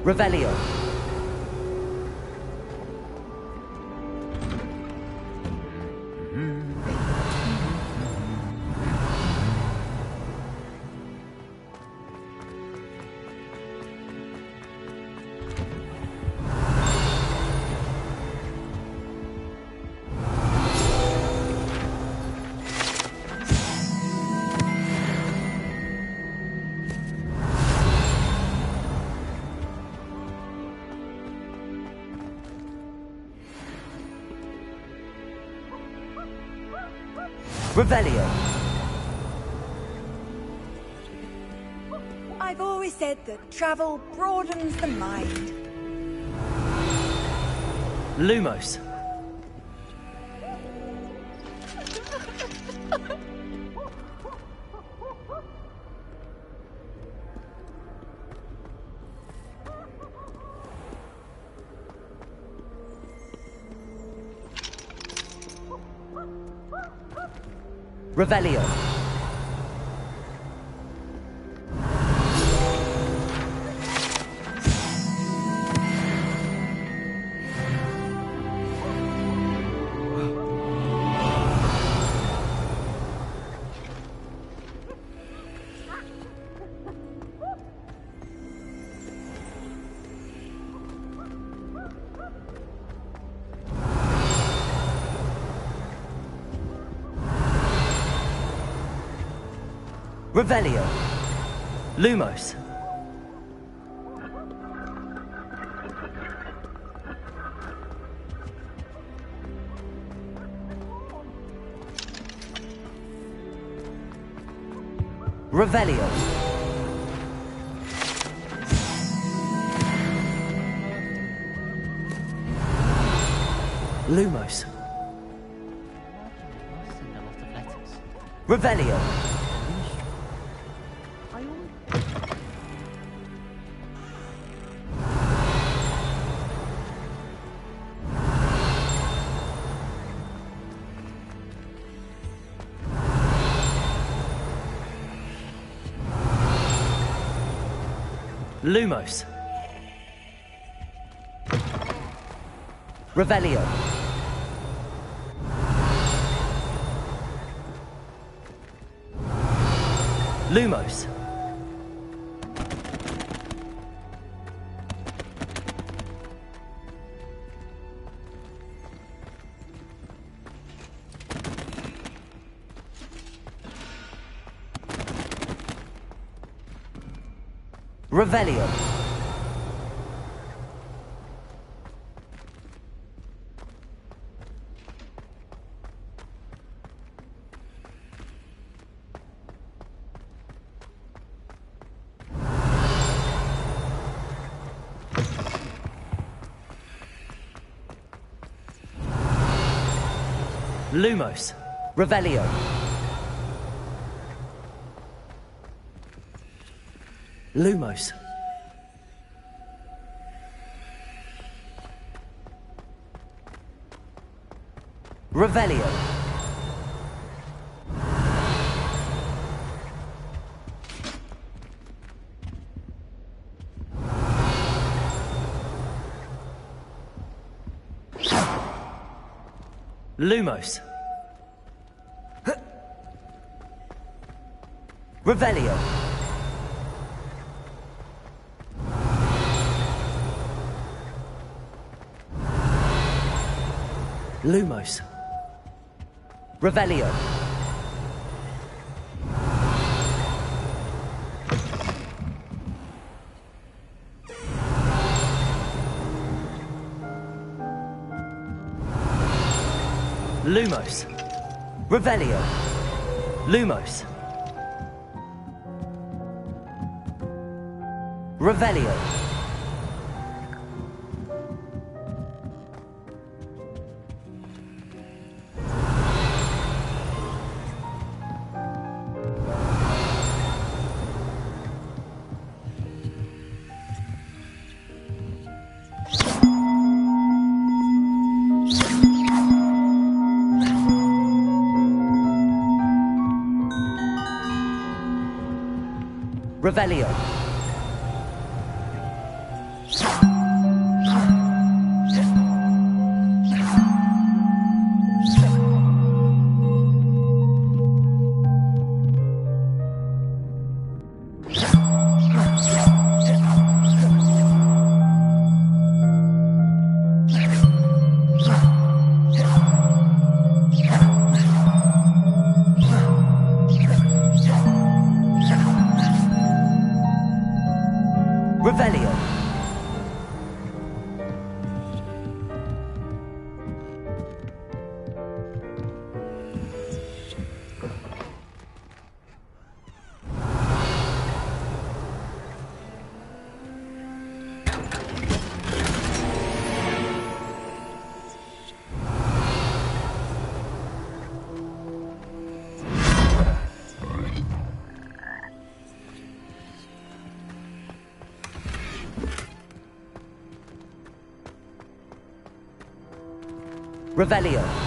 Revelio. Revelio. I've always said that travel broadens the mind. Lumos. Revelio. Revelio. Lumos. Revelio. Lumos. Revelio. Lumos. Revelio. Lumos. Revelio. Lumos. Revelio. Lumos. Revelio. Lumos. Revelio. Lumos. Revelio. Lumos. Revelio. Lumos. Revelio. Revelio. Revelio. Revelio.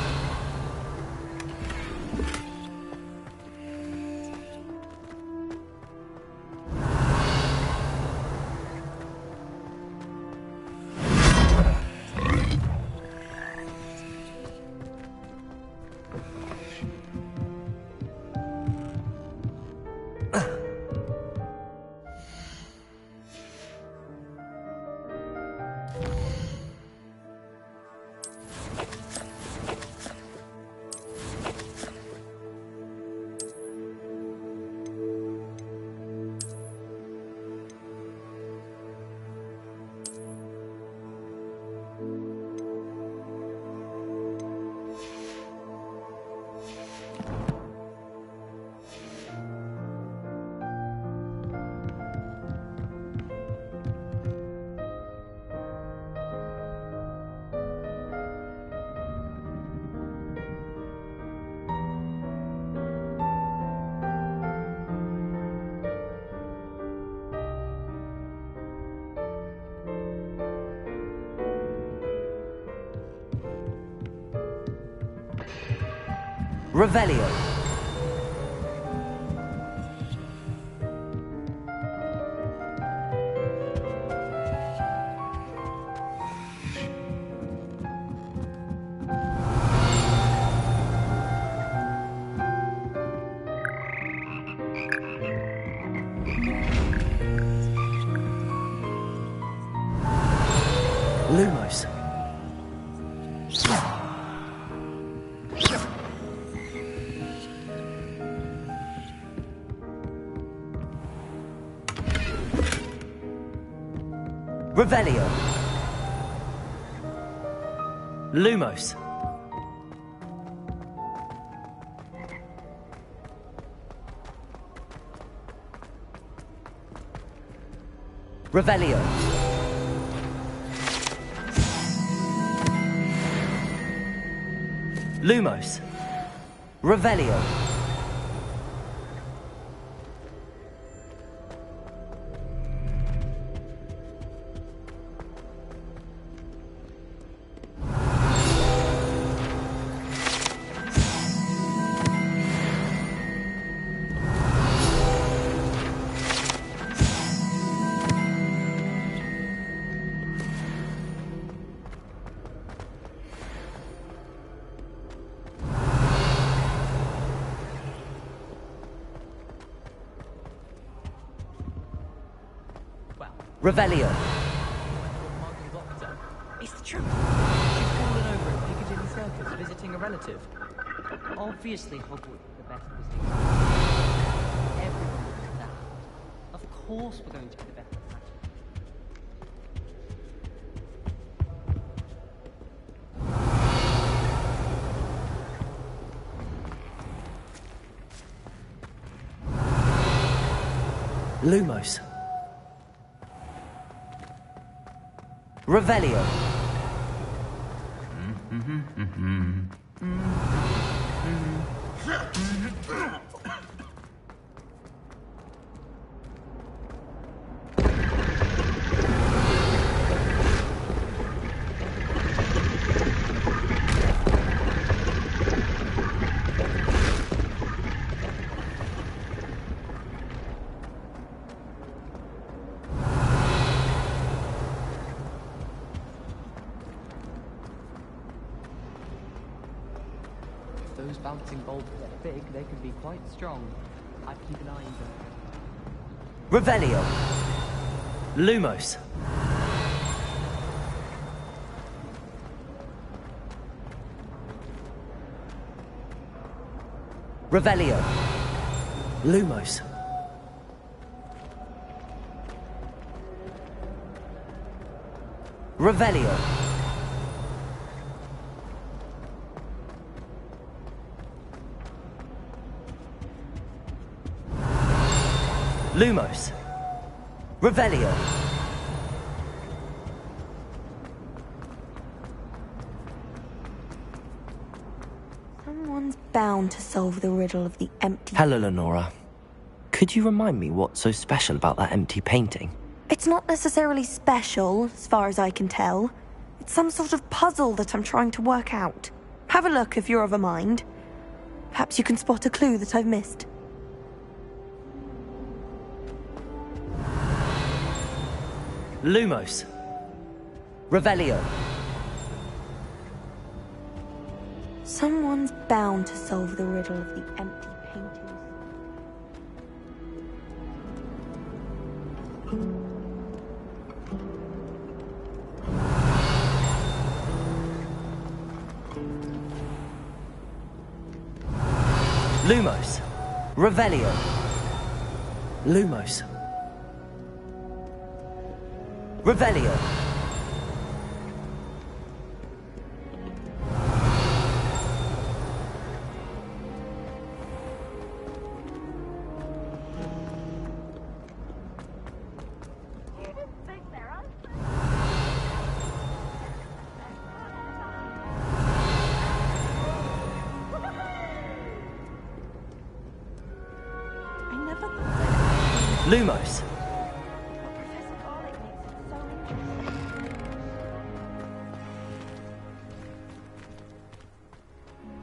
Revelio. Lumos. Revelio. Lumos. Revelio. Lumos. Revelio. Revelio. It's the truth. She's fallen over in Piccadilly Circus visiting a relative. Obviously, Hogwarts is the best position. Everyone knows that. Of course we're going to be the best. Lumos. Revelio. Those bouncing bolts are big, they can be quite strong. I'd keep an eye on them. Revelio. Lumos. Revelio. Lumos. Revelio. Lumos. Revelio. Someone's bound to solve the riddle of the empty... Hello, Lenora. Could you remind me what's so special about that empty painting? It's not necessarily special, as far as I can tell. It's some sort of puzzle that I'm trying to work out. Have a look if you're of a mind. Perhaps you can spot a clue that I've missed. Lumos. Revelio. Someone's bound to solve the riddle of the empty paintings. Lumos. Revelio. Lumos. Revelio. Lumos.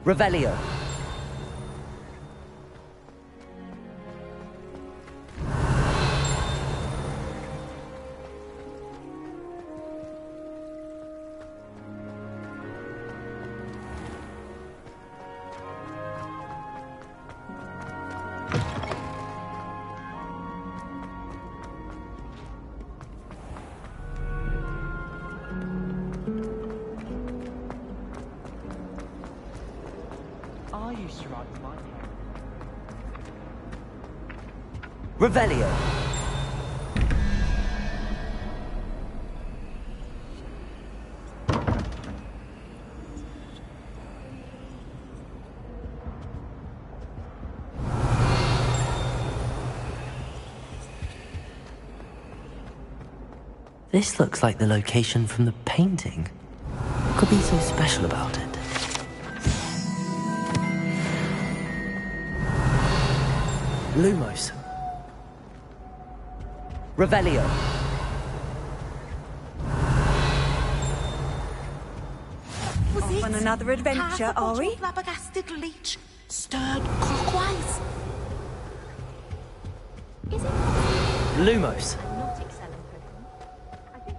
Revelio. I used to ride with my parents. Revelio. This looks like the location from the painting. What could be so special about it? Lumos. Revelio. Off on another adventure, are we? Flabbergasted leech stirred clockwise. Is it? Lumos. I'm not excelling cooking.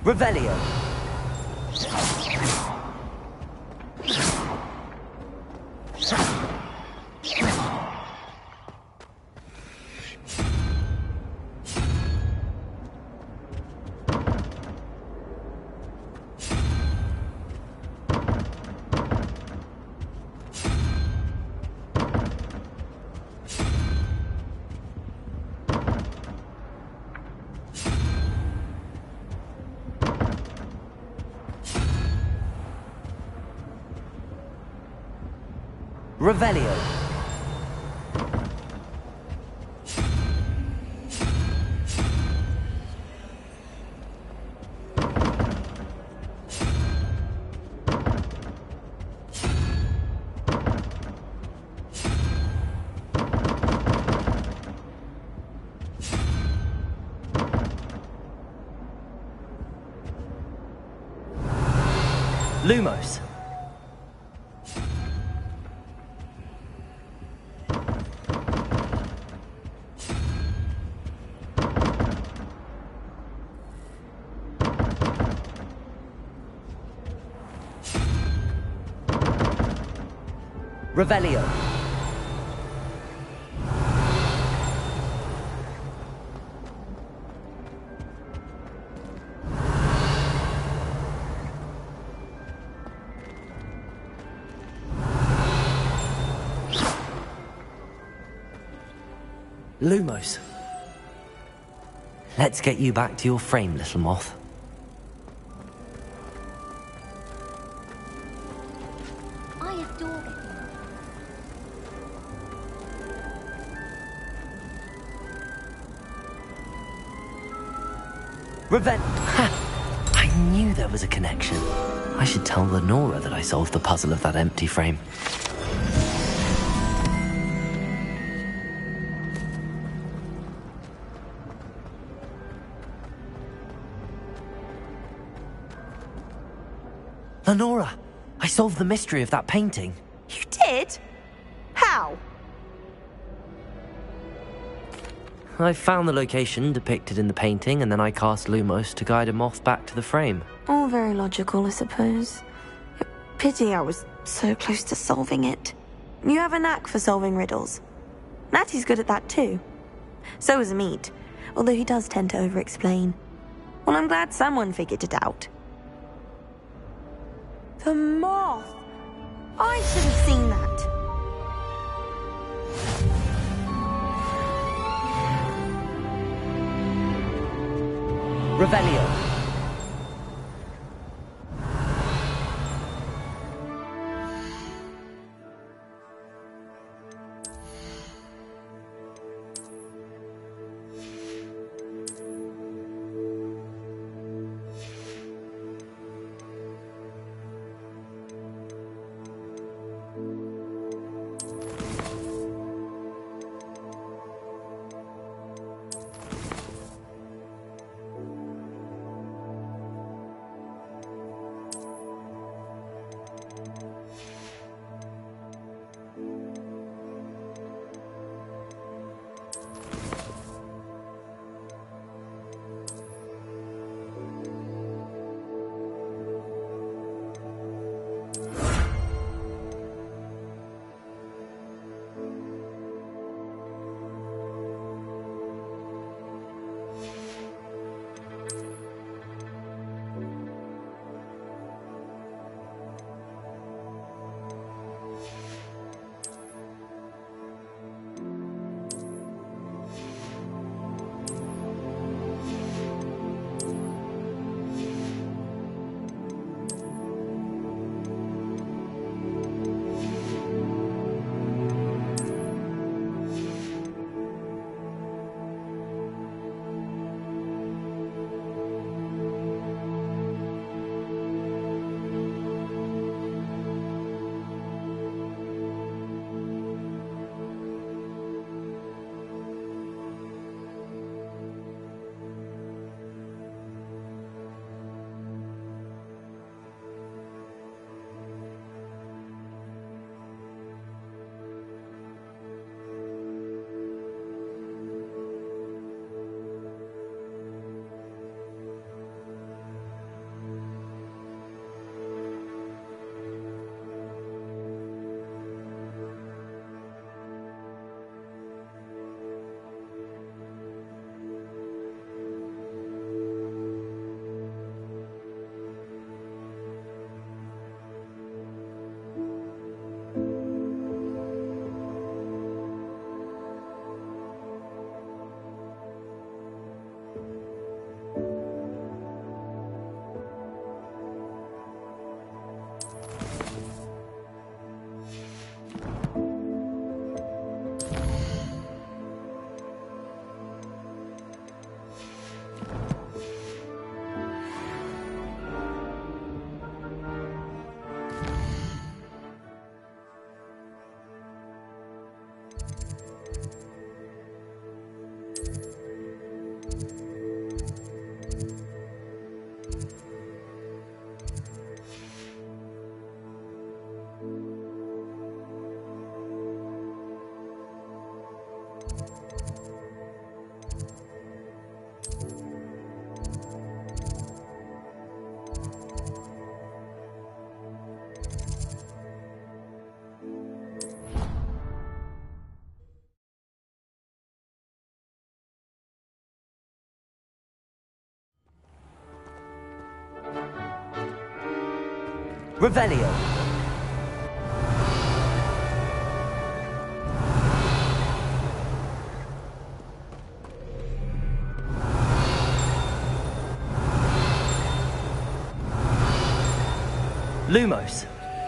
Revelio. Revelio. Lumos. Revelio. Lumos. Let's get you back to your frame, little moth. I adore getting Ha! I knew there was a connection. I should tell Lenora that I solved the puzzle of that empty frame. Lenora, I solved the mystery of that painting. You did? How? I found the location depicted in the painting, and then I cast Lumos to guide a moth back to the frame. All very logical, I suppose. Pity I was so close to solving it. You have a knack for solving riddles. Natty's good at that too. So is Amit, although he does tend to over-explain. Well, I'm glad someone figured it out. The moth! I should have seen that. Revelio. Revelio. Lumos.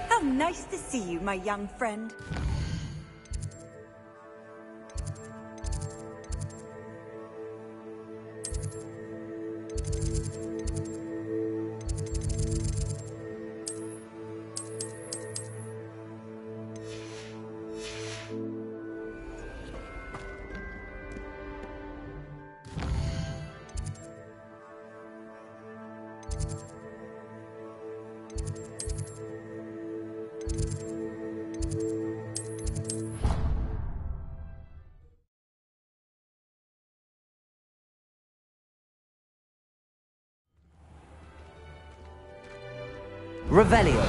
How nice to see you, my young friend. Revelio.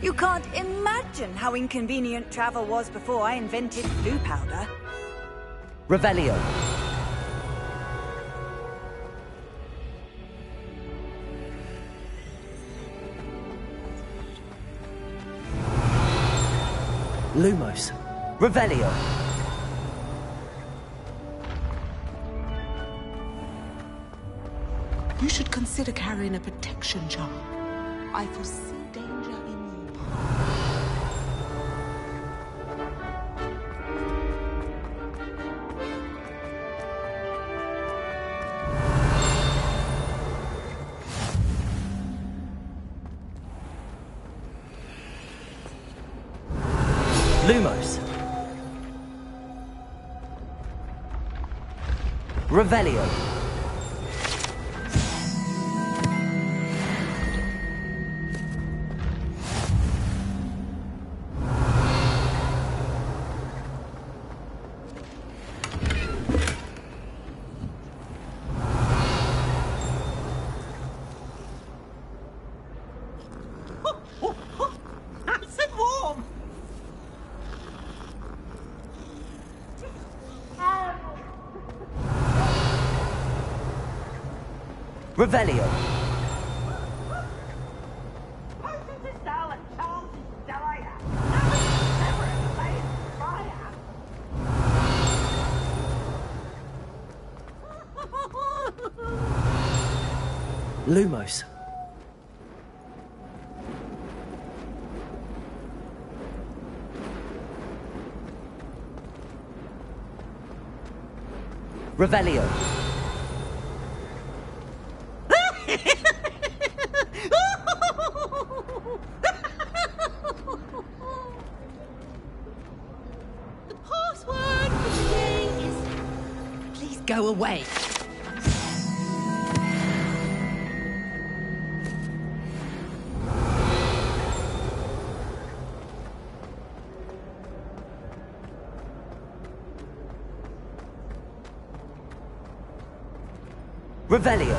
You can't imagine how inconvenient travel was before I invented blue powder. Revelio. Lumos. Revelio. You should consider carrying a protection charm. I foresee danger in your path. Lumos. Revelio. Nice and warm! Revelio. Lumos. Revelio. The password for today is... Please go away. Revelio.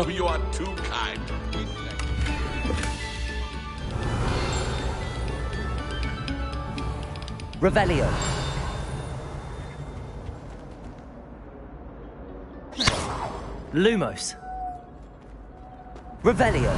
Oh, you are too kind. Revelio. Lumos. Revelio.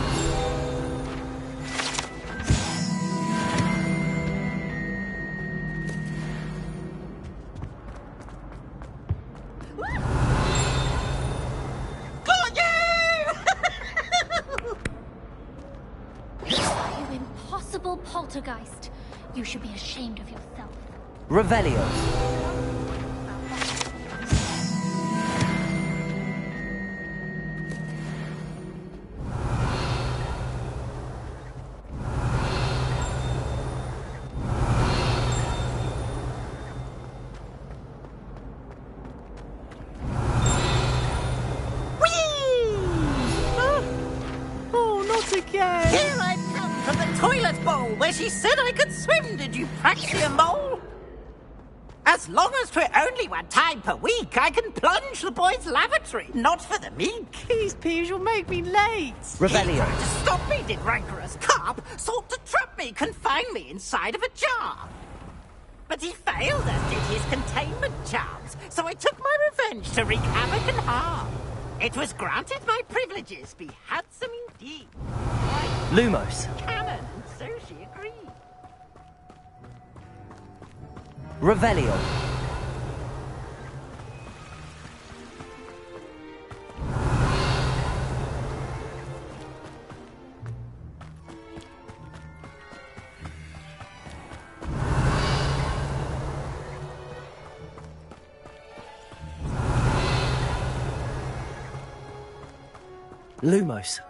You impossible poltergeist. You should be ashamed of yourself. Revelio. Here I've come from the toilet bowl where she said I could swim, did you Praxia mole? As long as 'twere only one time per week, I can plunge the boys' lavatory, not for the meek. These peas will make me late. Revelio. To stop me, did rancorous carp, sought to trap me, confine me inside of a jar. But he failed, as did his containment charms, so I took my revenge to wreak havoc and harm. It was granted my privileges be handsome indeed. Lumos. Canon, and so she agreed. Revelio. Lumos.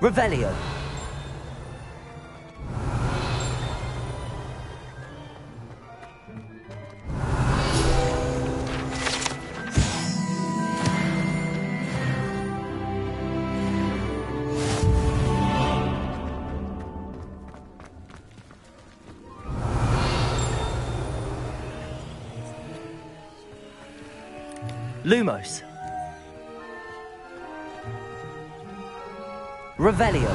Revelio. Lumos. Revelio.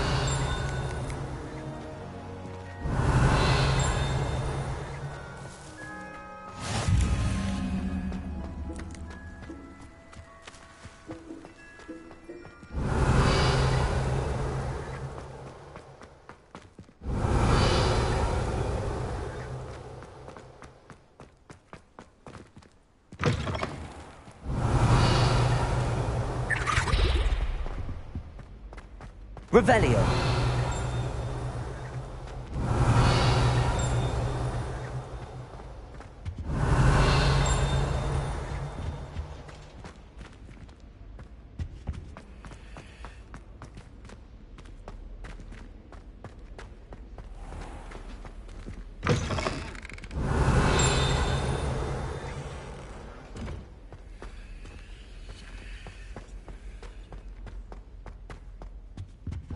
Revelio.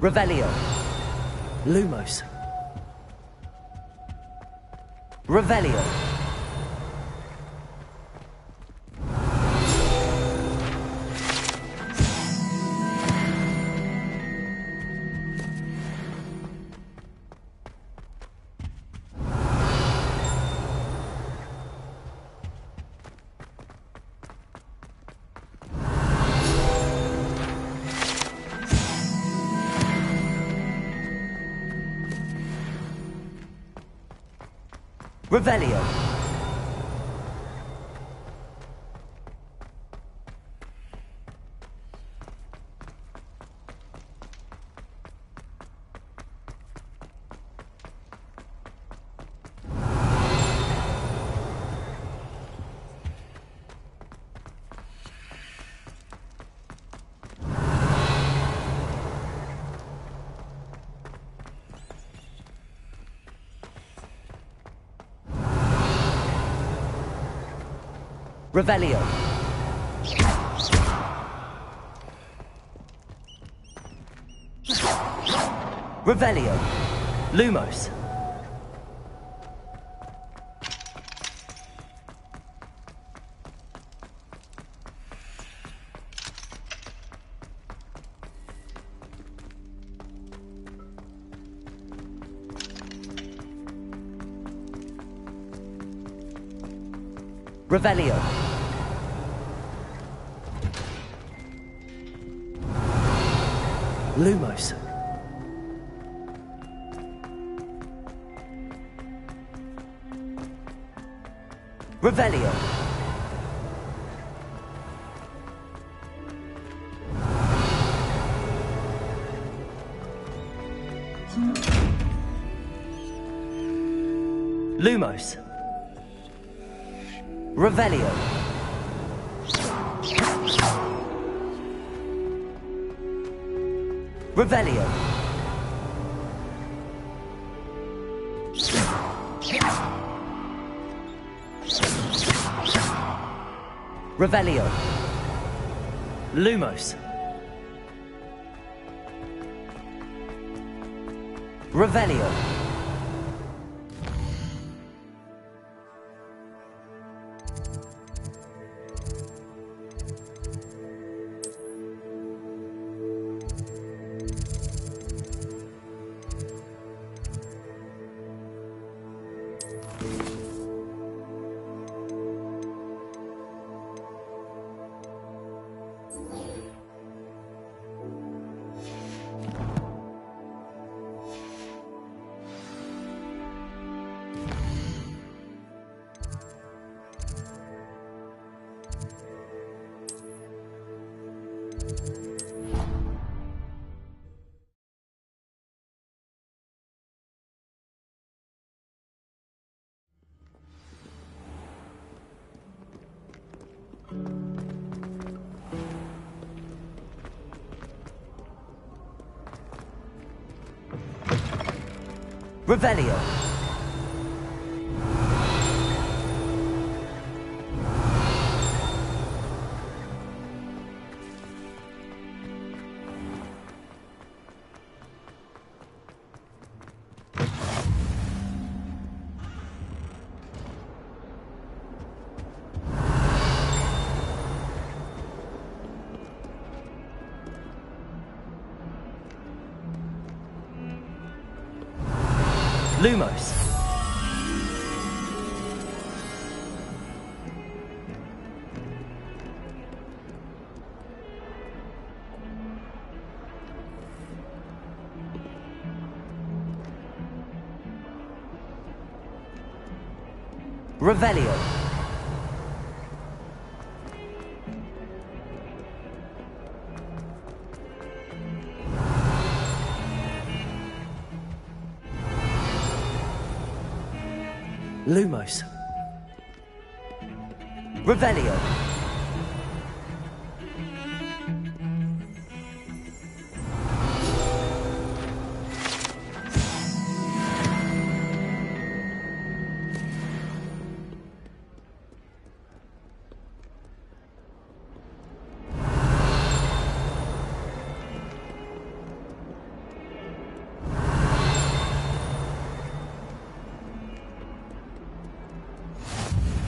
Revelio. Lumos. Revelio. Revelio. Revelio. Revelio. Lumos. Revelio. Lumos. Revelio. Lumos. Revelio. Revelio. Revelio. Lumos. Revelio. Revelio. Lumos. Revelio. Lumos. Revelio.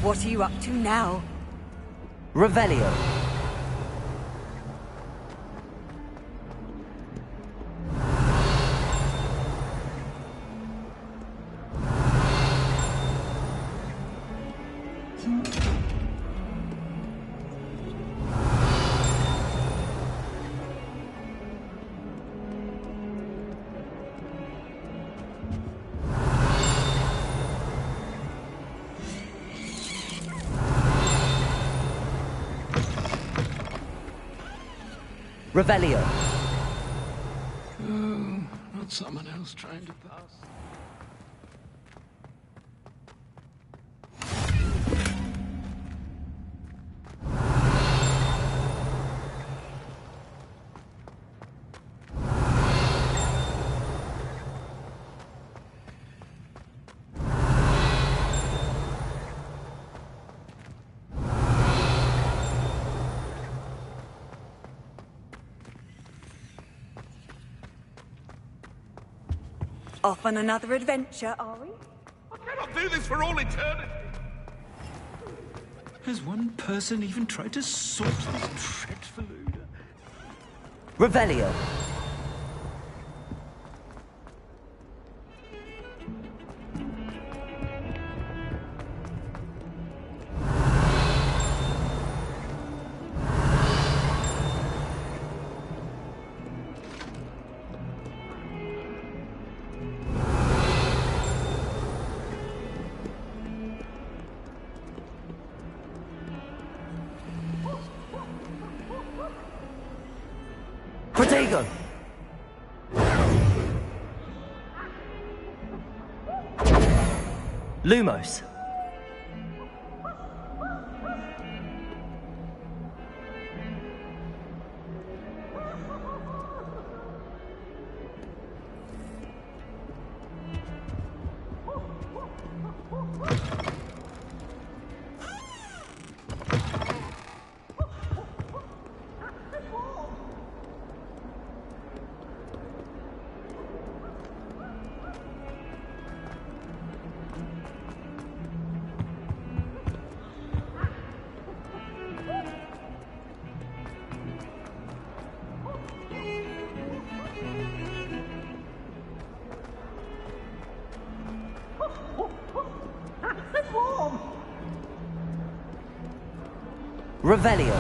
What are you up to now? Revelio. Revelio. Oh, not someone else trying to pass. Off on another adventure, are we? I cannot do this for all eternity. Has one person even tried to sort this dreadful odor? Revelio. Protego! Lumos. Revelio.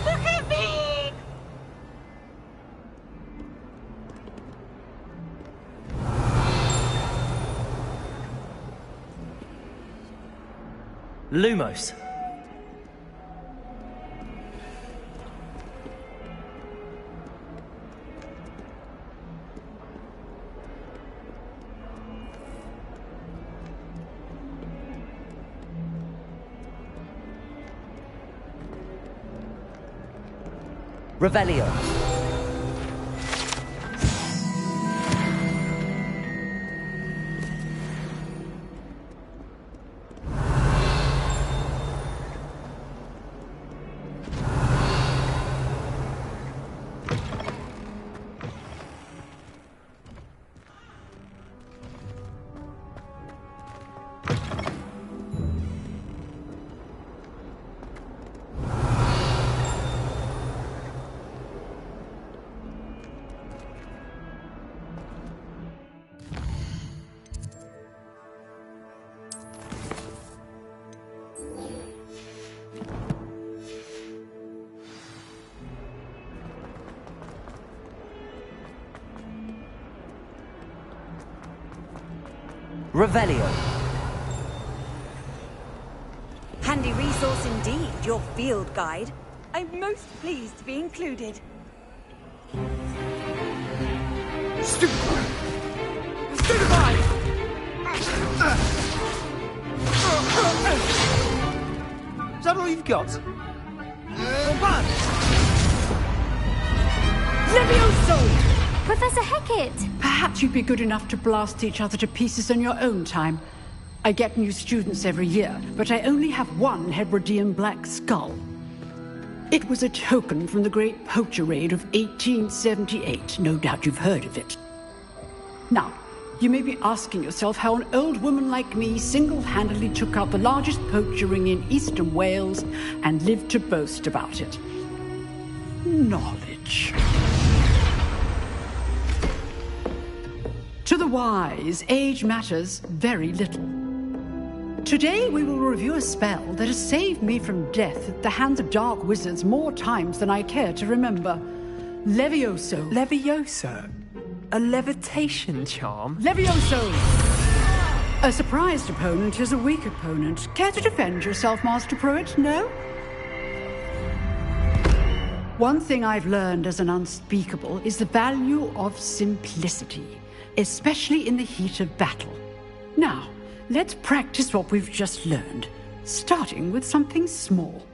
Look at me! Lumos. Revelio. Revelio. Handy resource indeed, your field guide. I'm most pleased to be included. Stupefy! Stupefy! Is that all you've got? Levioso! Professor Hecat! Perhaps you'd be good enough to blast each other to pieces in your own time. I get new students every year, but I only have one Hebridean black skull. It was a token from the Great Poacher Raid of 1878. No doubt you've heard of it. Now, you may be asking yourself how an old woman like me single-handedly took out the largest poacher ring in eastern Wales and lived to boast about it. Knowledge. To the wise, age matters very little. Today we will review a spell that has saved me from death at the hands of dark wizards more times than I care to remember. Levioso. Levioso? A levitation charm? Levioso! A surprised opponent is a weak opponent. Care to defend yourself, Master Pruitt? No? One thing I've learned as an unspeakable is the value of simplicity, especially in the heat of battle. Now, let's practice what we've just learned, starting with something small.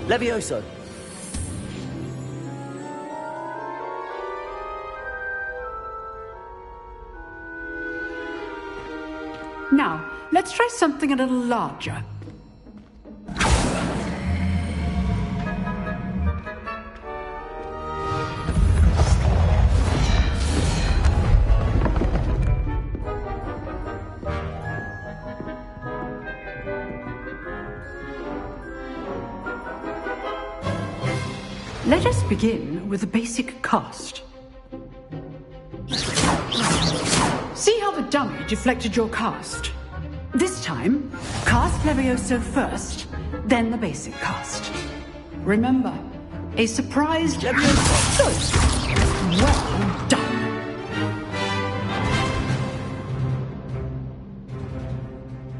Levioso. Now, let's try something a little larger. Let us begin with the basic cast. See how the dummy deflected your cast? This time, cast Levioso first, then the basic cast. Remember, a surprised Levioso. Good. Well done.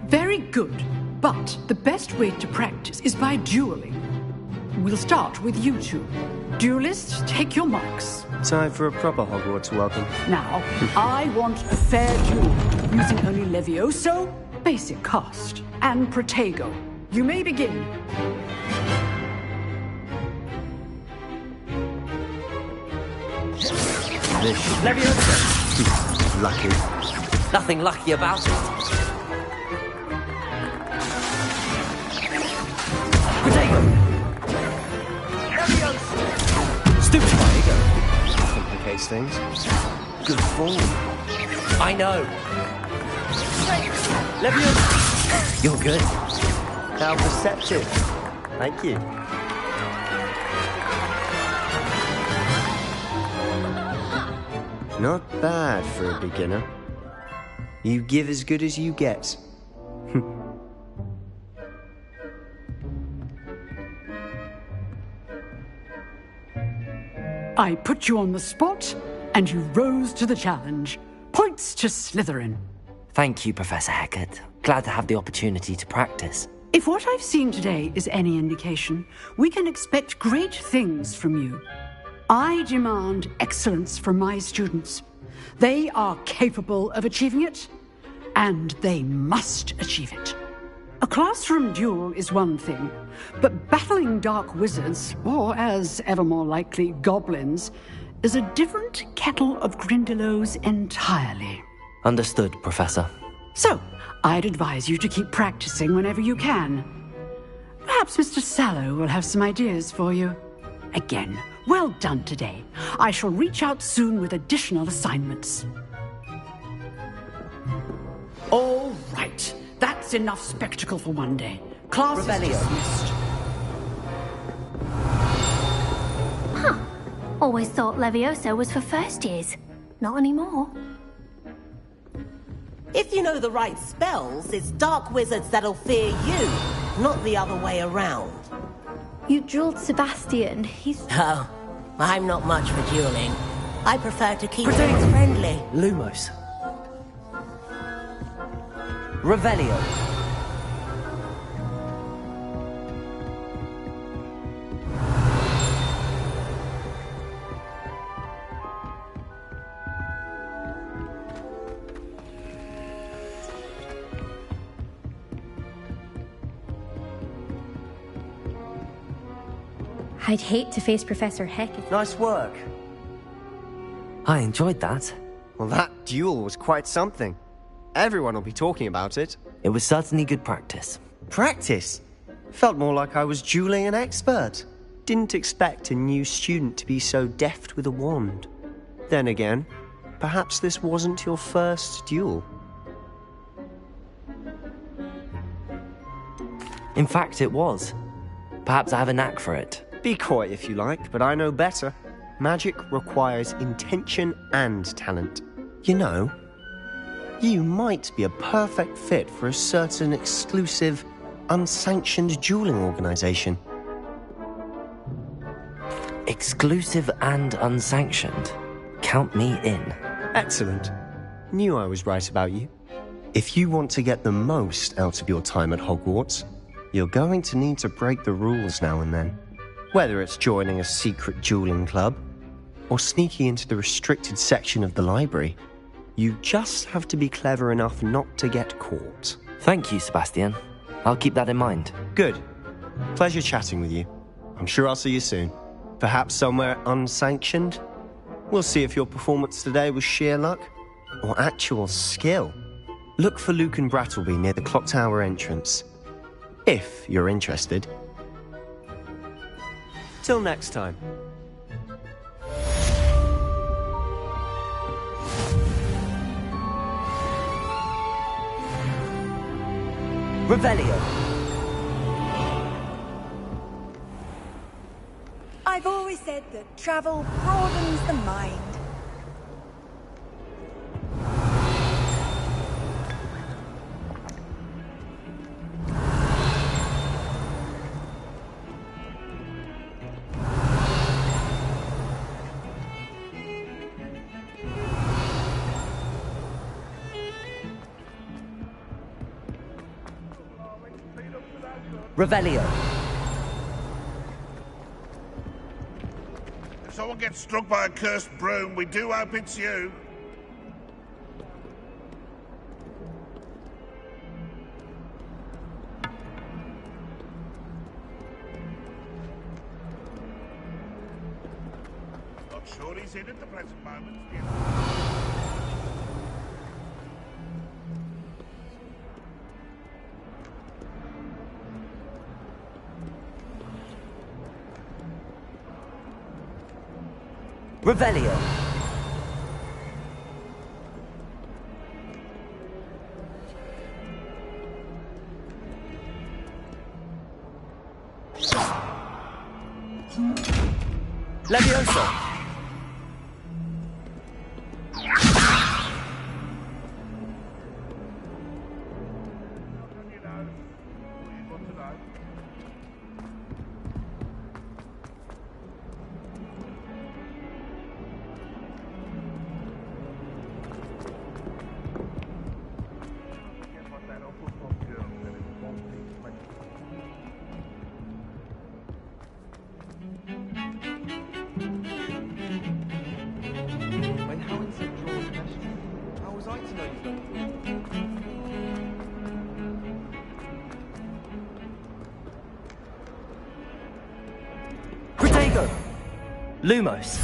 Very good, but the best way to practice is by dueling. We'll start with you two. Duelists, take your marks. Time for a proper Hogwarts welcome. Now, I want a fair duel, using only Levioso, basic cast, and Protego. You may begin. Levioso. Lucky. Nothing lucky about it. Protego. Stupid ego. Complicates things. Good form. I know. Levioso. You're good. How perceptive. Thank you. Not bad for a beginner. You give as good as you get. I put you on the spot, and you rose to the challenge. Points to Slytherin. Thank you, Professor Hecat. Glad to have the opportunity to practice. If what I've seen today is any indication, we can expect great things from you. I demand excellence from my students. They are capable of achieving it, and they must achieve it. A classroom duel is one thing, but battling dark wizards, or as ever more likely, goblins, is a different kettle of Grindylows entirely. Understood, Professor. So, I'd advise you to keep practicing whenever you can. Perhaps Mr. Sallow will have some ideas for you. Again, well done today. I shall reach out soon with additional assignments. All right. That's enough spectacle for one day. Class is dismissed. Huh. Always thought Levioso was for first years. Not anymore. If you know the right spells, it's dark wizards that'll fear you, not the other way around. You drilled Sebastian. He's... Oh, I'm not much for dueling. I prefer to keep things friendly. Lumos. Revelio. I'd hate to face Professor Heck if... Nice work. I enjoyed that. Well, that duel was quite something. Everyone will be talking about it. It was certainly good practice. Practice? Felt more like I was dueling an expert. Didn't expect a new student to be so deft with a wand. Then again, perhaps this wasn't your first duel. In fact, it was. Perhaps I have a knack for it. Be coy if you like, but I know better. Magic requires intention and talent. You know, you might be a perfect fit for a certain exclusive, unsanctioned dueling organization. Exclusive and unsanctioned. Count me in. Excellent. Knew I was right about you. If you want to get the most out of your time at Hogwarts, you're going to need to break the rules now and then. Whether it's joining a secret dueling club, or sneaking into the restricted section of the library, you just have to be clever enough not to get caught. Thank you, Sebastian. I'll keep that in mind. Good. Pleasure chatting with you. I'm sure I'll see you soon. Perhaps somewhere unsanctioned? We'll see if your performance today was sheer luck or actual skill. Look for Luke and Brattleby near the clock tower entrance, if you're interested. Till next time. Revelio. I've always said that travel broadens the mind. Revelio. If someone gets struck by a cursed broom, we do hope it's you. Not sure he's in at the present moment. Revelio. Levioso. Lumos.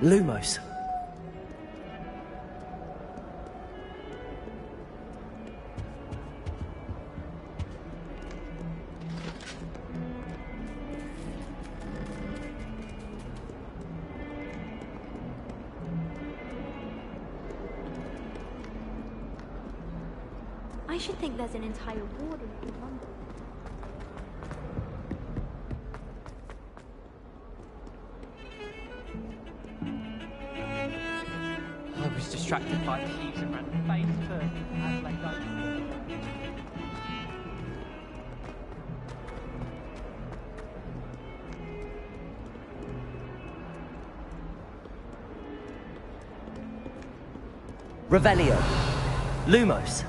Lumos. I should think there's an entire ward in London. I was distracted by thieves and random face first, as like that. Revelio. Lumos.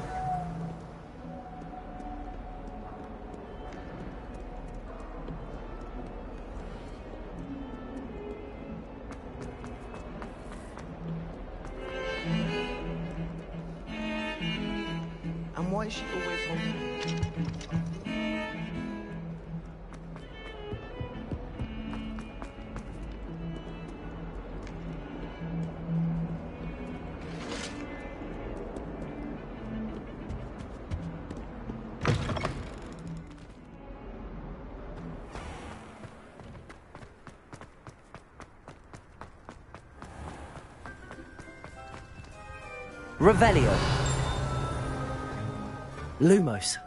And why is she always holding? Revelio. Lumos.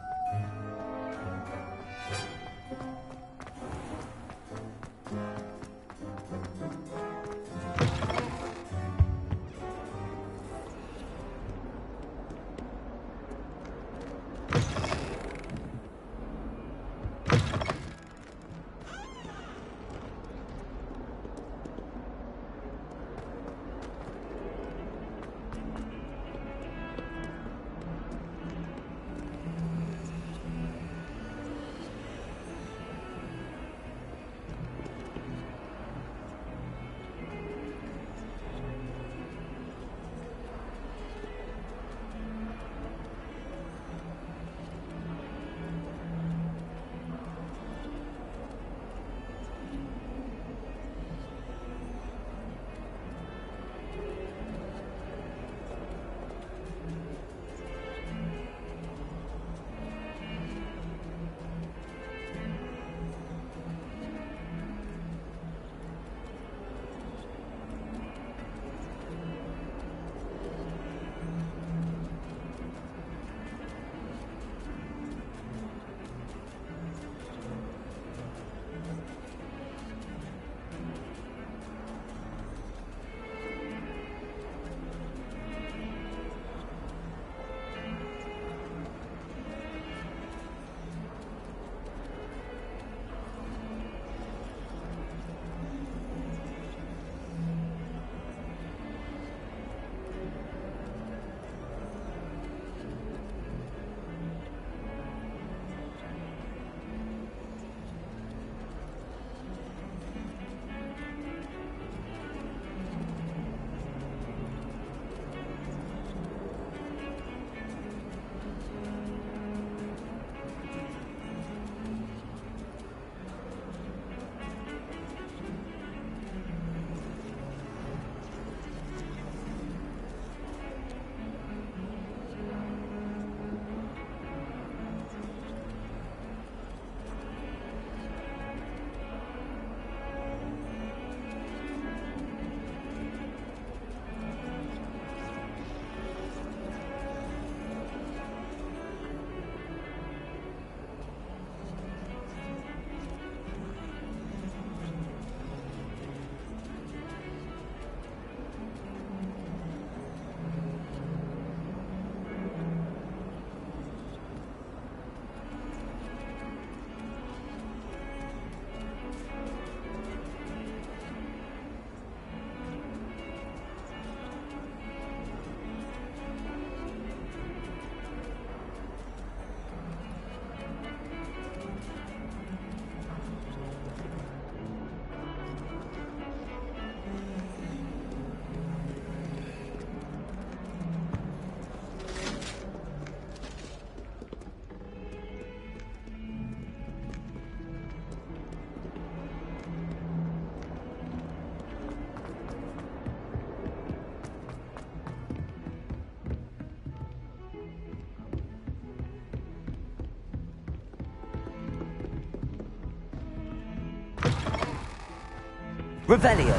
Revelio.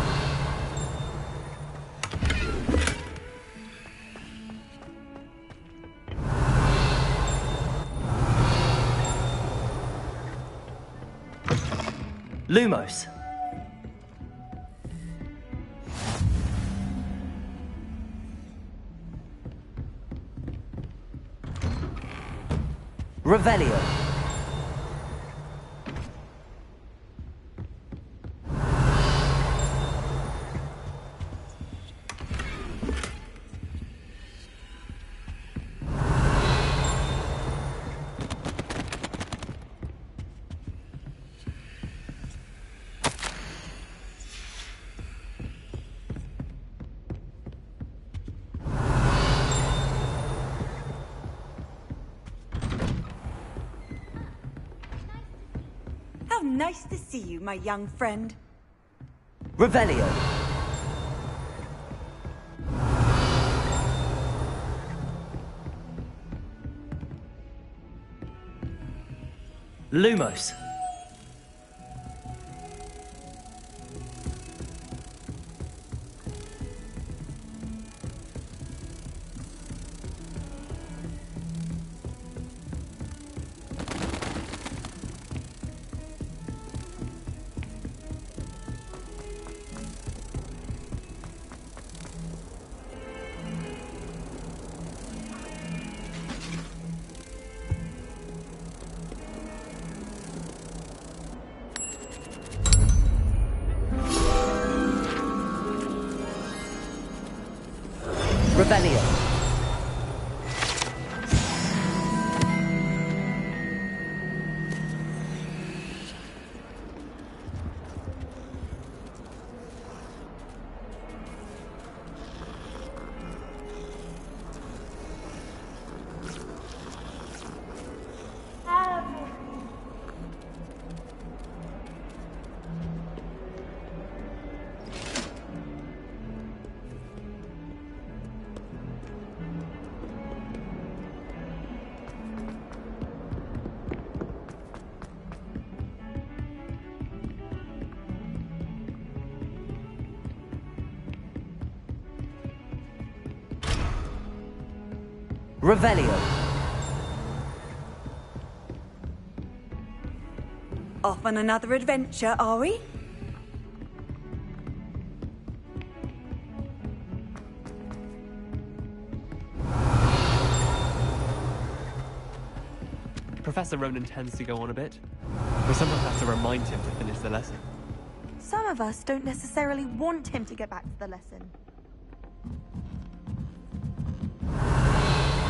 Lumos. Revelio. How nice to see you, my young friend. Revelio. Lumos. Revelio. Revelio. Off on another adventure, are we? Professor Ronan tends to go on a bit. We sometimes have to remind him to finish the lesson. Some of us don't necessarily want him to get back to the lesson.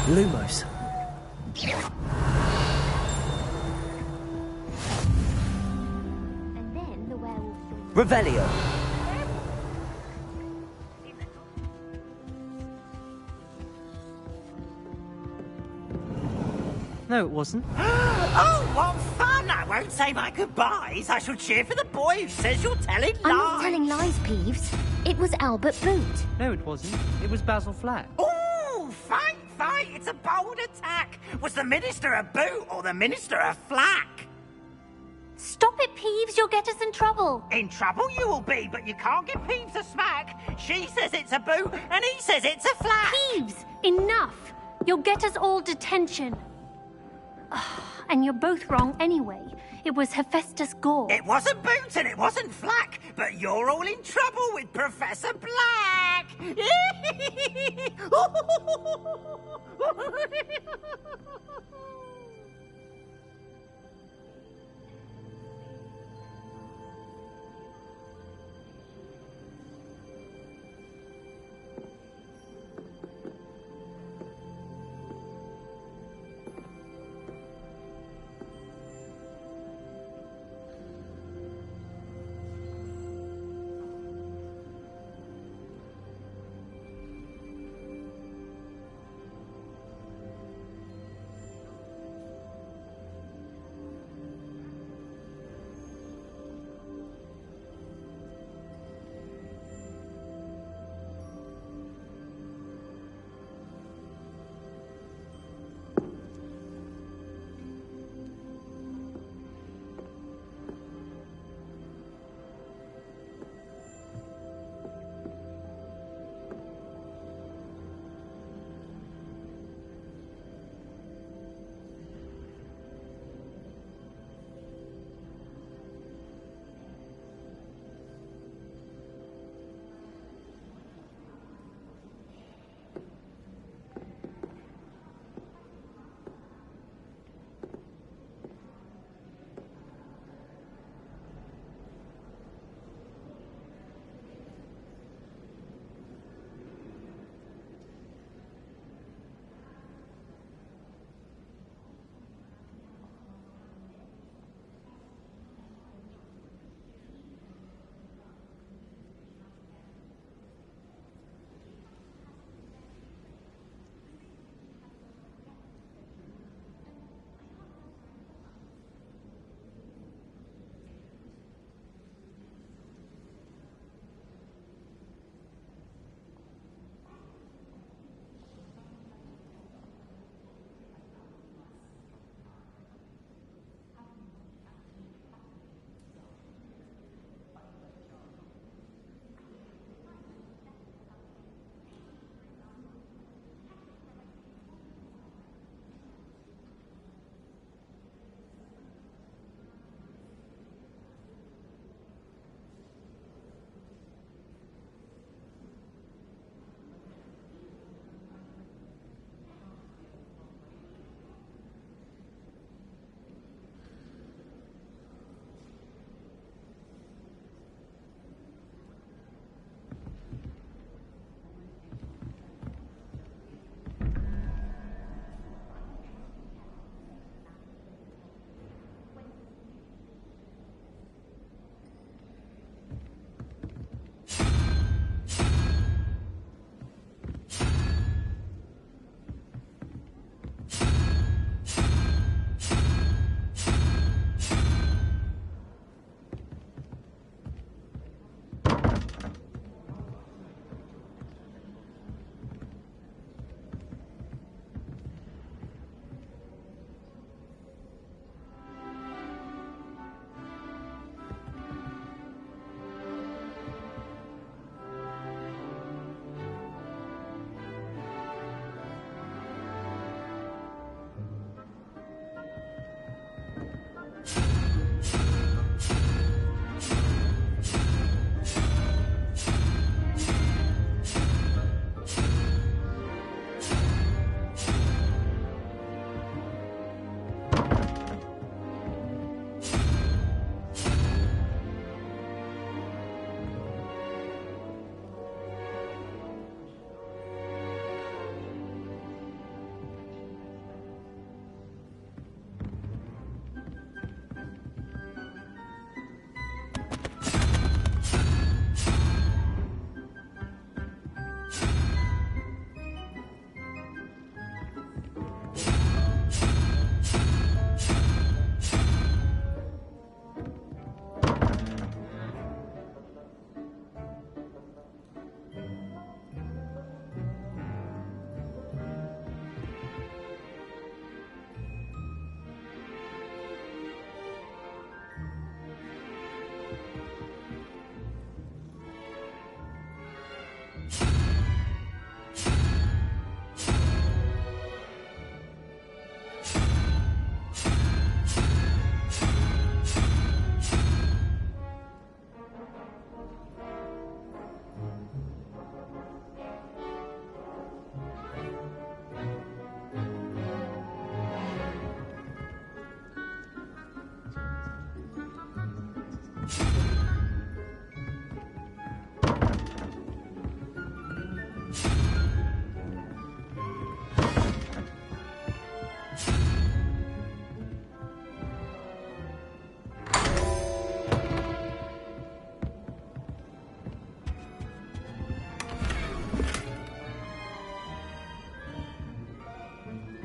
Lumos. And then the werewolf. Revelio. No, it wasn't. Oh, what fun! I won't say my goodbyes. I shall cheer for the boy who says you're telling lies. I'm not telling lies, Peeves. It was Albert Boot. No, it wasn't. It was Basil Flack. Ooh, fight! It's a bold attack. Was the minister a boot or the minister a flack? Stop it, Peeves. You'll get us in trouble. In trouble you will be, but you can't give Peeves a smack. She says it's a boot and he says it's a flack. Peeves, enough. You'll get us all detention. And you're both wrong anyway. It was Hephaestus Gore. It wasn't boot and it wasn't flack, but you're all in trouble with Professor Black.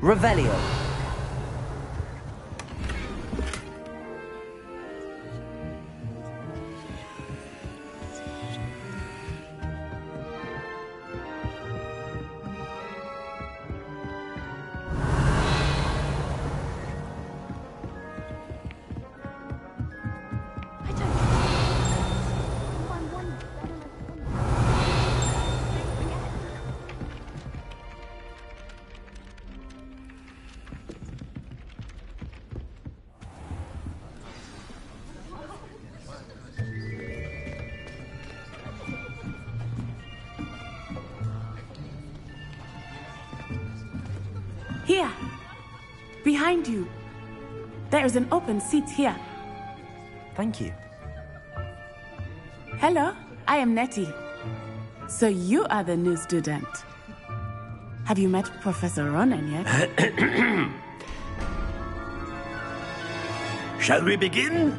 Revelio. Here. Behind you. There is an open seat here. Thank you. Hello, I am Nettie. So you are the new student. Have you met Professor Ronan yet? Shall we begin?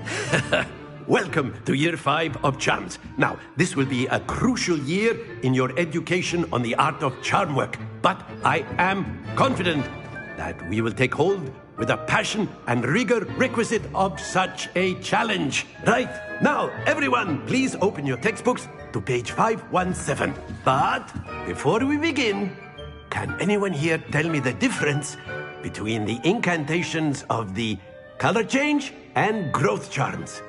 Welcome to Year 5 of Charms. Now, this will be a crucial year in your education on the art of charm work. But I am confident that we will take hold with the passion and rigor requisite of such a challenge. Right, now, everyone, please open your textbooks to page 517. But before we begin, can anyone here tell me the difference between the incantations of the color change and growth charms?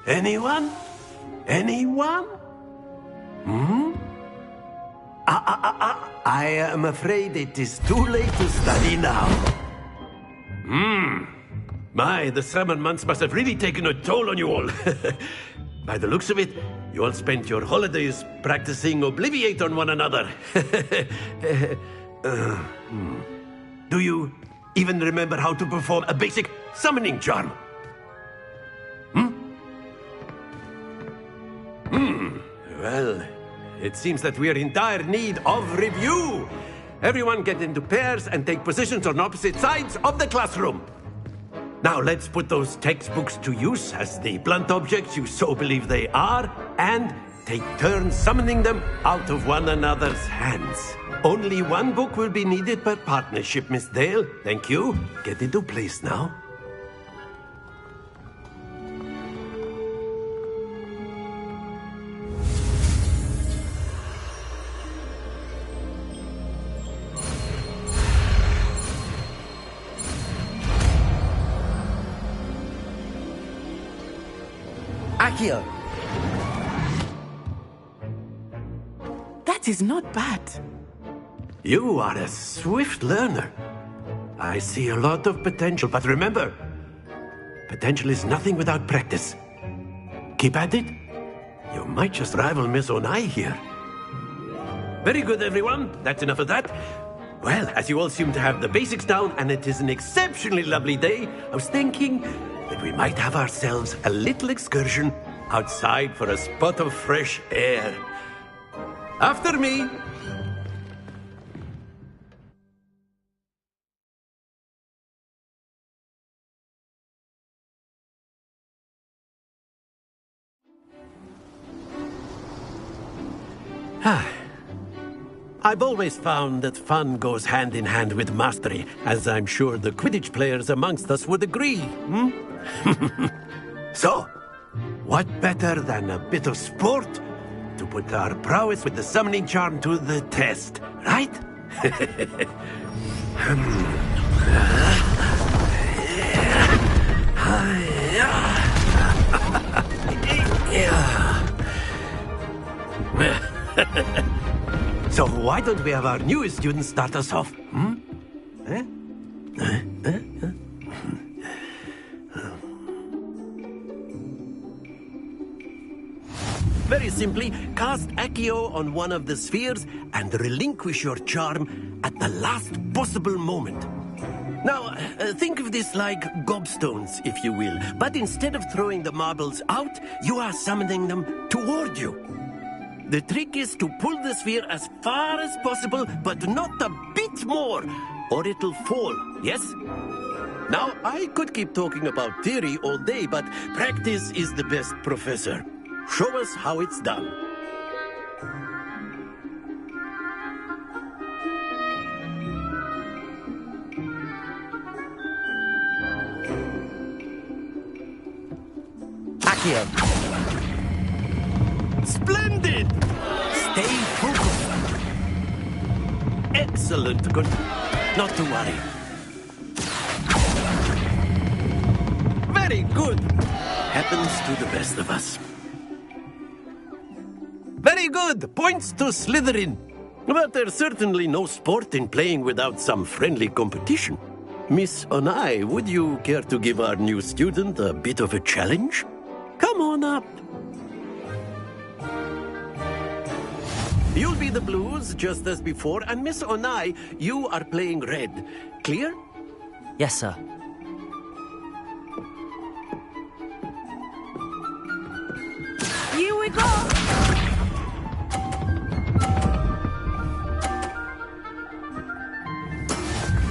Anyone? Anyone? I am afraid it is too late to study now. My, the summer months must have really taken a toll on you all. By the looks of it, you all spent your holidays practicing Obliviate on one another. Do you even remember how to perform a basic summoning charm? Well, it seems that we are in dire need of review. Everyone get into pairs and take positions on opposite sides of the classroom. Now let's put those textbooks to use as the blunt objects you so believe they are, and take turns summoning them out of one another's hands. Only one book will be needed per partnership, Miss Dale. Thank you. Get into place now. Accio. That is not bad. You are a swift learner. I see a lot of potential, but remember, potential is nothing without practice. Keep at it. You might just rival Miss Onai here. Very good, everyone. That's enough of that. Well, as you all seem to have the basics down, and it is an exceptionally lovely day, I was thinking that we might have ourselves a little excursion outside for a spot of fresh air. After me. I've always found that fun goes hand in hand with mastery, as I'm sure the Quidditch players amongst us would agree. So, what better than a bit of sport to put our prowess with the summoning charm to the test, right? So why don't we have our newest student start us off? Very simply, cast Accio on one of the spheres and relinquish your charm at the last possible moment. Now, think of this like gobstones, if you will. But instead of throwing the marbles out, you are summoning them toward you. The trick is to pull the sphere as far as possible, but not a bit more, or it'll fall, yes? Now, I could keep talking about theory all day, but practice is the best professor. Show us how it's done. Accio. Splendid! Stay focused. Excellent. Good. Not to worry. Very good. Happens to the best of us. Very good. Points to Slytherin. But there's certainly no sport in playing without some friendly competition. Miss Onai, would you care to give our new student a bit of a challenge? Come on up. You'll be the blues, just as before, and Miss Onai, you are playing red. Clear? Yes, sir. Here we go!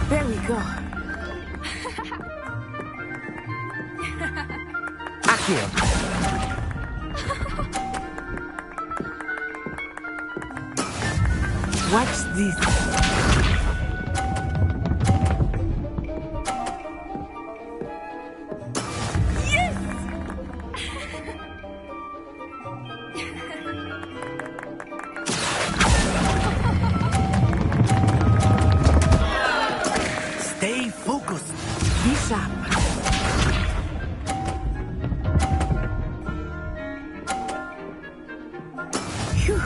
There we go. Accio. Watch this. Yes! Stay focused. Be sharp. Phew.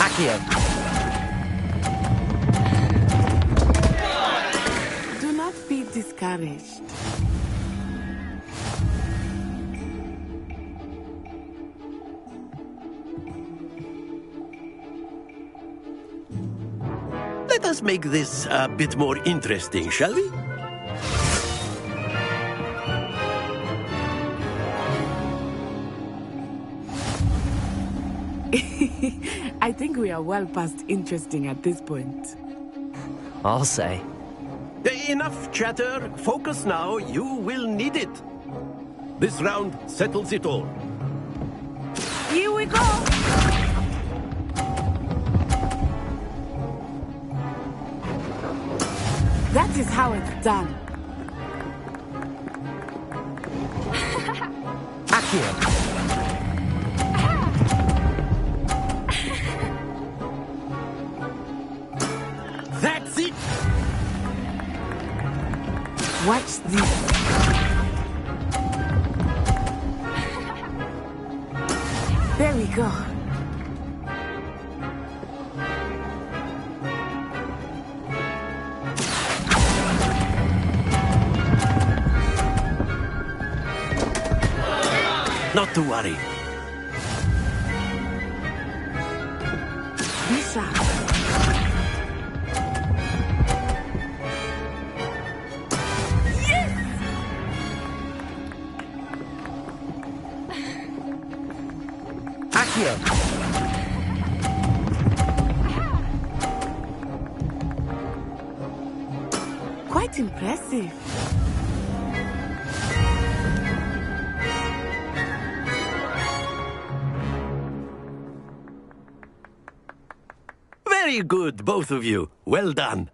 Accio. Do not be discouraged. Let us make this a bit more interesting, shall we? I think we are well past interesting at this point. I'll say. Enough chatter. Focus now. You will need it. This round settles it all. Here we go! That is how it's done. Accio. That's it. Watch this. There we go. Not to worry. Be sharp. Accio. Quite impressive. Very good, both of you. Well done.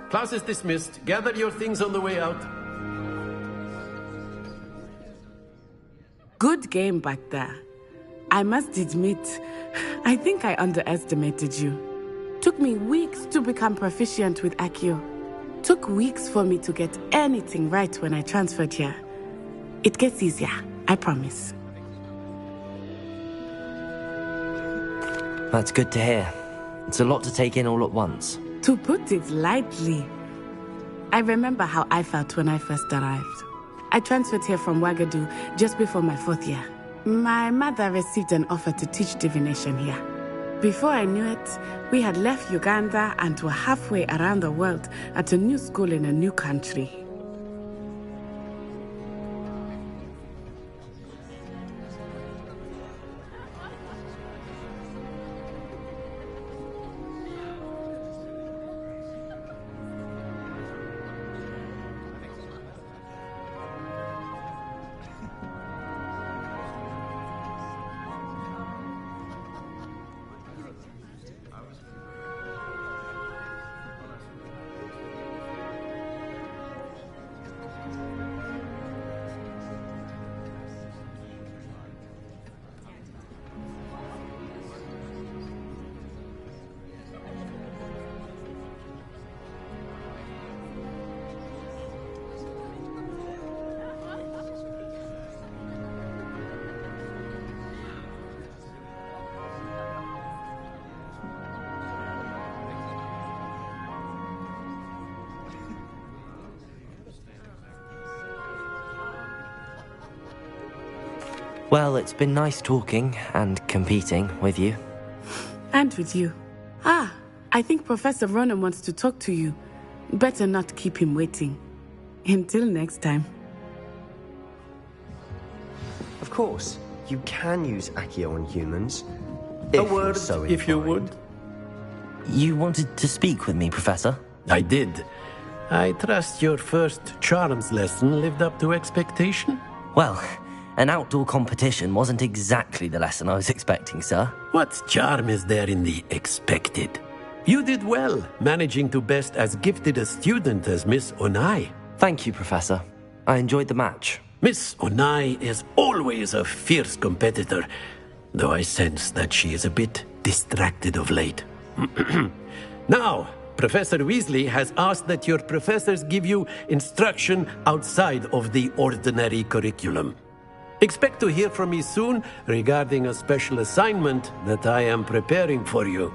Class is dismissed. Gather your things on the way out. Good game back there. I must admit, I think I underestimated you. Took me weeks to become proficient with Accio. Took weeks for me to get anything right when I transferred here. It gets easier, I promise. That's good to hear. It's a lot to take in all at once. To put it lightly, I remember how I felt when I first arrived. I transferred here from Wagadu just before my 4th year. My mother received an offer to teach divination here. Before I knew it, we had left Uganda and were halfway around the world at a new school in a new country. Well, it's been nice talking and competing with you. And with you. Ah, I think Professor Ronan wants to talk to you. Better not keep him waiting. Until next time. Of course, you can use Accio on humans. A word, if you would. You wanted to speak with me, Professor? I did. I trust your first charms lesson lived up to expectation? Well, an outdoor competition wasn't exactly the lesson I was expecting, sir. What charm is there in the expected? You did well, managing to best as gifted a student as Miss Onai. Thank you, Professor. I enjoyed the match. Miss Onai is always a fierce competitor, though I sense that she is a bit distracted of late. Now, Professor Weasley has asked that your professors give you instruction outside of the ordinary curriculum. Expect to hear from me soon regarding a special assignment that I am preparing for you.